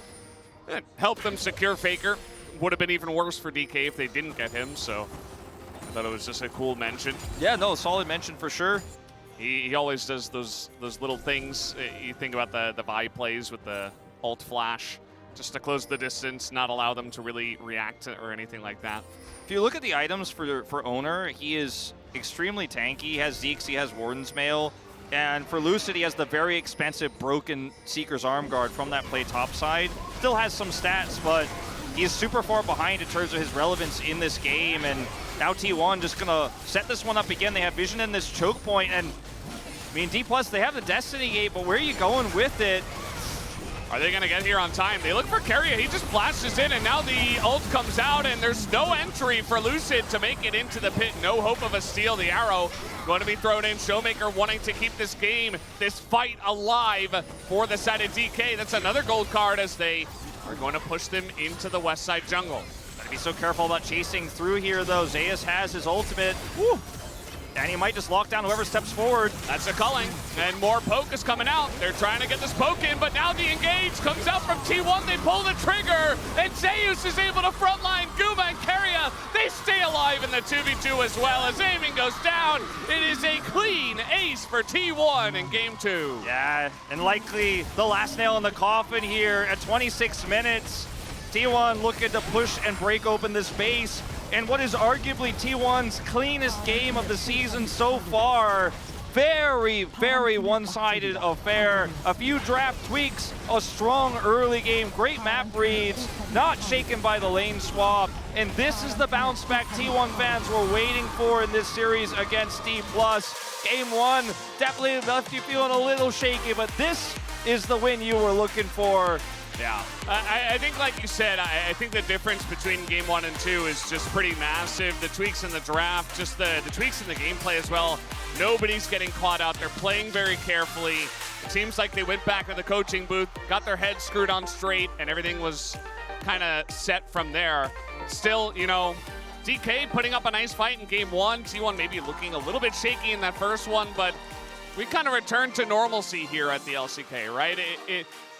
It helped them secure Faker. Would have been even worse for DK if they didn't get him, so I thought it was just a cool mention. Yeah, no, solid mention for sure. He always does those little things. You think about the Vi plays with the ult flash, just to close the distance, not allow them to really react or anything like that. If you look at the items for Owner, he is extremely tanky. He has Zeke's, he has Warden's Mail. And for Lucid, he has the very expensive broken Seeker's Arm Guard from that play topside. Still has some stats, but he is super far behind in terms of his relevance in this game. And now T1 just gonna set this one up again. They have vision in this choke point, and I mean, D+, they have the Destiny Gate, but where are you going with it? Are they going to get here on time? They look for Keria. He just flashes in, and now the ult comes out, and there's no entry for Lucid to make it into the pit. No hope of a steal. The arrow going to be thrown in. Showmaker wanting to keep this game, this fight alive for the side of DK. That's another gold card as they are going to push them into the west side jungle. Gotta be so careful about chasing through here, though. Zeus has his ultimate. Woo! And he might just lock down whoever steps forward. That's a culling, and more poke is coming out. They're trying to get this poke in, but now the engage comes out from T1. They pull the trigger, and Zeus is able to frontline Guma and Keria. They stay alive in the 2v2 as well as aiming goes down. It is a clean ace for T1 in game 2. Yeah, and likely the last nail in the coffin here at 26 minutes. T1 looking to push and break open this base. And what is arguably T1's cleanest game of the season so far. Very, very one-sided affair. A few draft tweaks, a strong early game, great map reads, not shaken by the lane swap. And this is the bounce back T1 fans were waiting for in this series against D+. Game 1 definitely left you feeling a little shaky, but this is the win you were looking for. Yeah, I think like you said, I think the difference between game 1 and 2 is just pretty massive. The tweaks in the draft, just the tweaks in the gameplay as well. Nobody's getting caught out. They're playing very carefully. It seems like they went back to the coaching booth, got their heads screwed on straight, and everything was kind of set from there. Still, you know, DK putting up a nice fight in game 1. T1 maybe looking a little bit shaky in that first one, but we kind of returned to normalcy here at the LCK, right?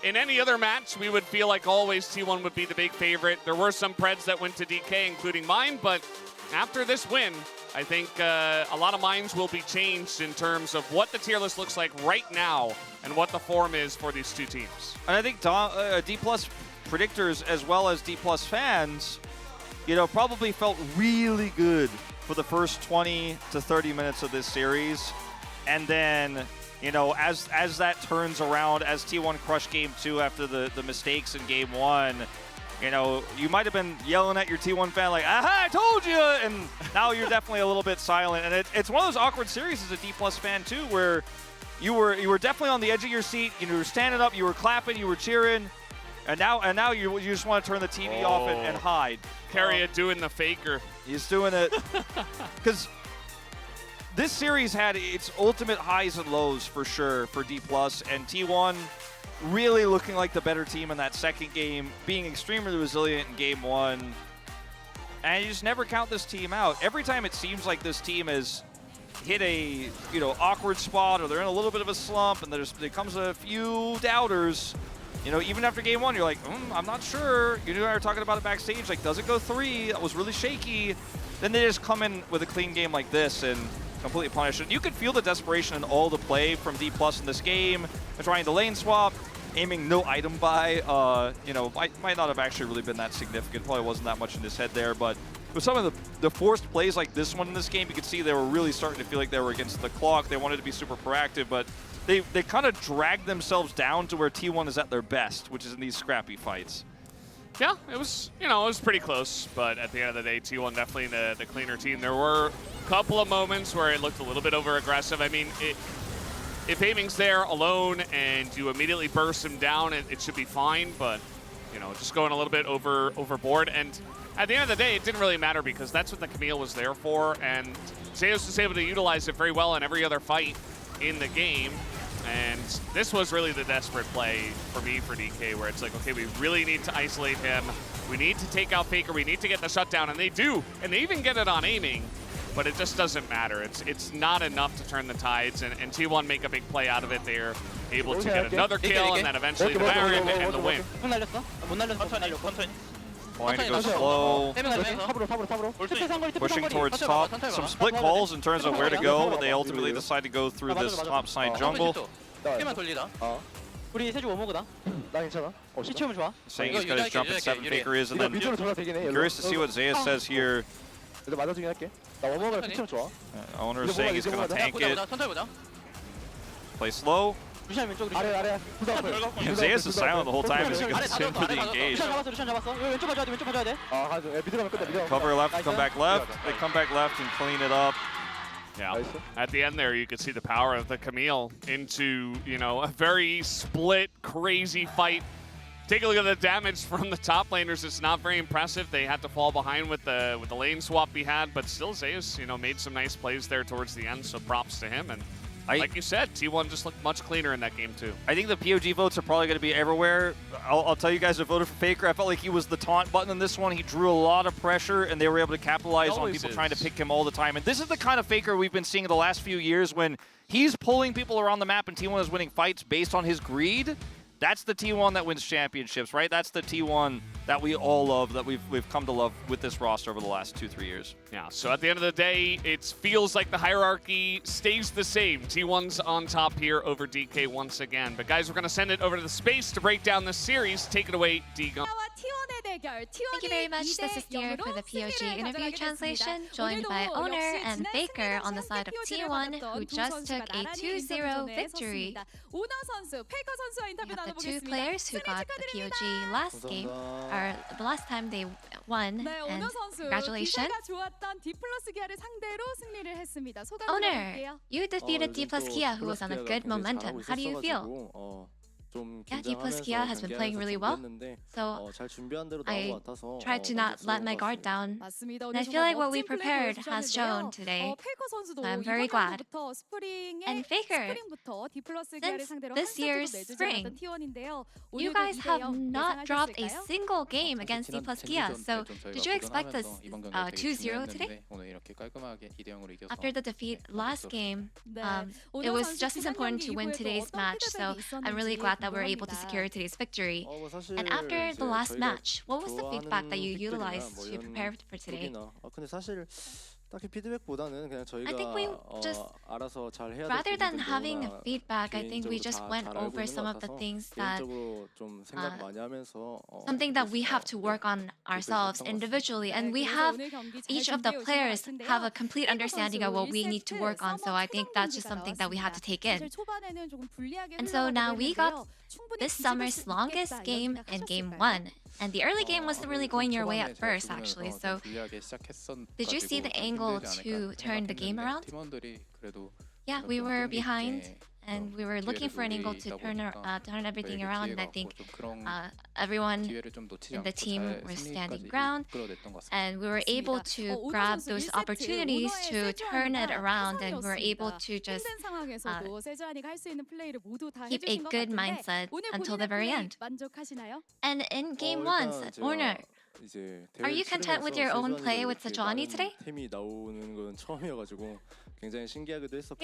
In any other match, we would feel like always T1 would be the big favorite. There were some Preds that went to DK, including mine, but after this win, I think a lot of minds will be changed in terms of what the tier list looks like right now and what the form is for these two teams. And I think D+ predictors as well as D+ fans, you know, probably felt really good for the first 20 to 30 minutes of this series. And then, you know, as that turns around, as T1 crushed game 2 after the mistakes in game 1, you know, you might have been yelling at your T1 fan like, aha, I told you! And now you're definitely a little bit silent. And it's one of those awkward series as a D+ fan too, where you were definitely on the edge of your seat. You were standing up, you were clapping, you were cheering, and now you just want to turn the TV off and hide. Carrier doing the faker. He's doing it because this series had its ultimate highs and lows for sure for D+, and T1 really looking like the better team in that second game, being extremely resilient in game one. And you just never count this team out. Every time it seems like this team has hit a awkward spot or they're in a little bit of a slump and there comes a few doubters, even after game one, you're like, I'm not sure. You and I were talking about it backstage, like, does it go 3? That was really shaky. Then they just come in with a clean game like this and completely punish it. You could feel the desperation in all the play from D+ in this game. They're trying to lane swap, aiming no item buy. Might not have actually really been that significant. Probably wasn't that much in his head there, but with some of the forced plays like this one in this game, you could see they were really starting to feel like they were against the clock. They wanted to be super proactive, but they kind of dragged themselves down to where T1 is at their best, which is in these scrappy fights. Yeah, it was pretty close, but at the end of the day, T1 definitely the cleaner team. There were a couple of moments where it looked a little bit over-aggressive. I mean, if aiming's there alone and you immediately burst him down, it should be fine, but, just going a little bit overboard. And at the end of the day, it didn't really matter because that's what the Camille was there for, and Zeus was able to utilize it very well in every other fight in the game. And this was really the desperate play for me for DK, where it's like, okay, we really need to isolate him. We need to take out Faker. We need to get the shutdown, and they do. And they even get it on aiming, but it just doesn't matter. It's not enough to turn the tides, and T1 make a big play out of it. They're able to get another kill, and then eventually the Baron and the win. 못 날렸어? 못 날렸어? 천천히. Wanting to go slow, 탑으로. pushing towards top. Some split calls in terms of where to go, but they ultimately decide to go through this top side jungle. 피만 돌리다. 우리 세주 오모그다. 나 괜찮아. 시 치우면 좋아. Saying he's got his jump at 7, Faker is, and 이거 then 밑으로 돌아 되긴 해. curious to see what Zeus says here. 그래도 맞아주긴 할게. 나 워머가 피치면 좋아. Owner is saying he's going to tank it, 천천히 보자. play slow. 루시안 왼쪽 아래. And Zeus is silent the whole time as he goes in for the engage. 루시안 잡았어. 이거 왼쪽 봐줘야 돼. 왼쪽 봐줘야 돼. 미드 가면 끝나. 미드. Cover left, come back left. They come back left and clean it up. Yeah. At the end there, you could see the power of the Camille into, a very split, crazy fight. Take a look at the damage from the top laners. It's not very impressive. They had to fall behind with the lane swap he had, but still Zeus, made some nice plays there towards the end, so props to him. And like you said, T1 just looked much cleaner in that game too. I think the POG votes are probably going to be everywhere. I'll tell you guys who voted for Faker. I felt like he was the taunt button in this one. He drew a lot of pressure, and they were able to capitalize on people trying to pick him all the time. And this is the kind of Faker we've been seeing the last few years when he's pulling people around the map and T1 is winning fights based on his greed. That's the T1 that wins championships, right? That's the T1 that we all love, that we've come to love with this roster over the last 2-3 years. Yeah, so at the end of the day, it feels like the hierarchy stays the same. T1's on top here over DK once again. But guys, we're going to send it over to the space to break down this series. Take it away, D-Gun. Thank you very much. This is Dear for the POG interview translation, joined by Owner and Faker on the side of T1, who just took a 2-0 victory. You have the two players who got the POG last game, or the last time they won, and congratulations. Owner, you defeated D+ Kia, who was on a good momentum. How do you feel? Yeah, D+ Kia has been playing really well, so I tried to not let my guard down. And I feel like what we prepared has shown today, so I'm very glad. And Faker, since this year's spring, you guys have not dropped a single game against D+ Kia, so did you expect us 2-0 today? After the defeat last game, it was just as important to win today's match, so I'm really glad that we're able to secure today's victory. And after the last match, what was the feedback that you utilized to prepare for today? I think we just, rather than having a feedback, I think we just went over some of the things that, something that we have to work on ourselves individually, and we have, each of the players have a complete understanding of what we need to work on, so I think that's just something that we have to take in. And so now we got this summer's longest game in Game 1. And the early game wasn't really going your way at first, actually. So, did you see the angle to turn the game around? Yeah, we were behind, and we were looking for an angle to turn everything around. And I think everyone in the team were standing ground, and we were able to grab those opportunities to turn it around, and we were able to just keep a good mindset until the very end. And in game one, Orner, are you content with your own play with Sejuani today? 템이 나오는 건 처음이어가지고 굉장히 신기하기도 했었고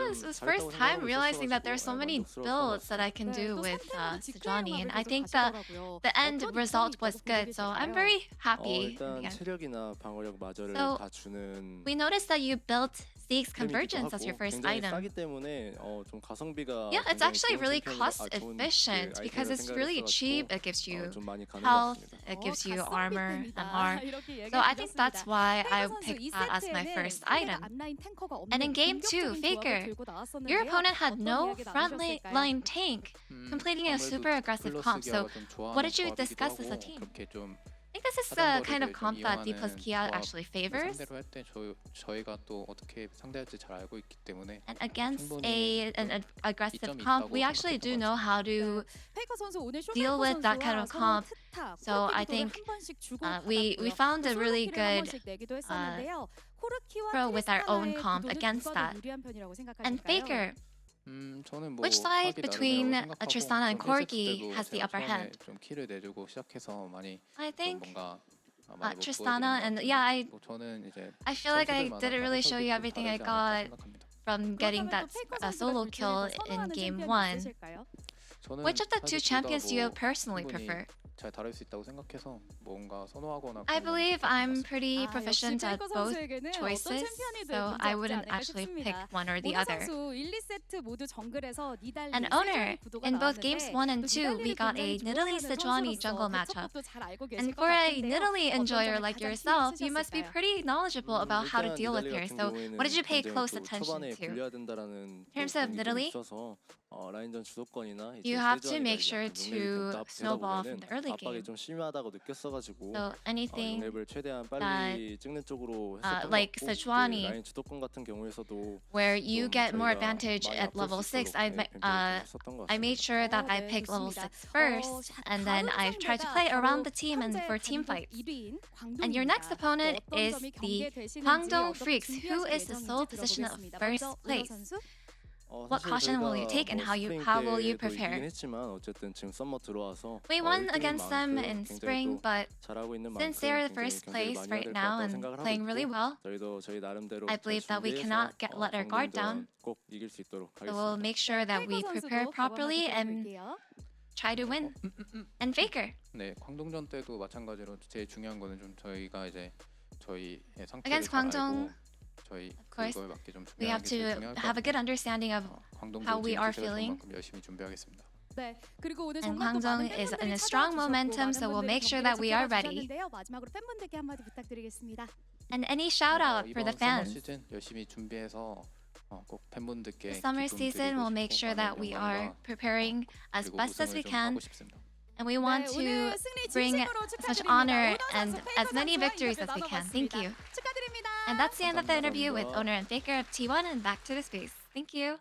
This was first time realizing that there's so many builds that I can do with Sejuani, and I think that the end result was good, so I'm very happy. 일단 체력이나 방어력 마저를 So, 다 주는 we noticed that you built Zeke's Convergence as your first 굉장히 item. 싸기 때문에 좀 가성비가 Yeah, it's actually really cost efficient because it's really cheap. It gives you health, it gives you armor, MR. So I think that's why I picked that as my first item. And in game 2, Faker, your opponent had no front line tank, completing a super aggressive comp. So what did you discuss as a team? I think this is the kind of comp that D plus Kia actually favors. And against an aggressive comp, we actually do know how to deal with that kind of comp. So I think we found a really good pro with our own comp against that. And Faker, which side between Tristana and Corgi has the upper hand? I think Tristana, and I feel like I didn't really show you everything I got from getting that solo kill in game 1. Which of the two champions do you personally prefer? I believe I'm pretty proficient at both choices, so I wouldn't actually pick one or the other. And Owner, in both games 1 and 2, we got a Nidalee Sejuani jungle matchup. And for a Nidalee enjoyer like yourself, you must be pretty knowledgeable about how to deal with her. So what did you pay close attention to? In terms of Nidalee, you have to make sure to snowball from the early game. So anything that, like Sejuani, where you get more advantage at level 6, I made sure that I picked level 6 first, and then I tried to play around the team and for team fights. And your next opponent is the Kwangdong Freaks, who is the sole position of first place. What caution will you take and how will you prepare? We won against them in spring, but since they are the first place right now and playing really well, I believe that we cannot let our guard down. So we'll make sure that we prepare properly and try to win. And Faker. Against Kwangdong, of course, we have to have a good understanding of how we are feeling. And Kwangdong is in a strong momentum, so we'll make sure that we are ready. And any shout out for the fans? The summer season, we'll make sure that we are preparing as best as we can. And we want to bring as much honor and as many victories as we can. Thank you. And that's the end of the interview with Owner and Faker of T1, and back to the space. Thank you.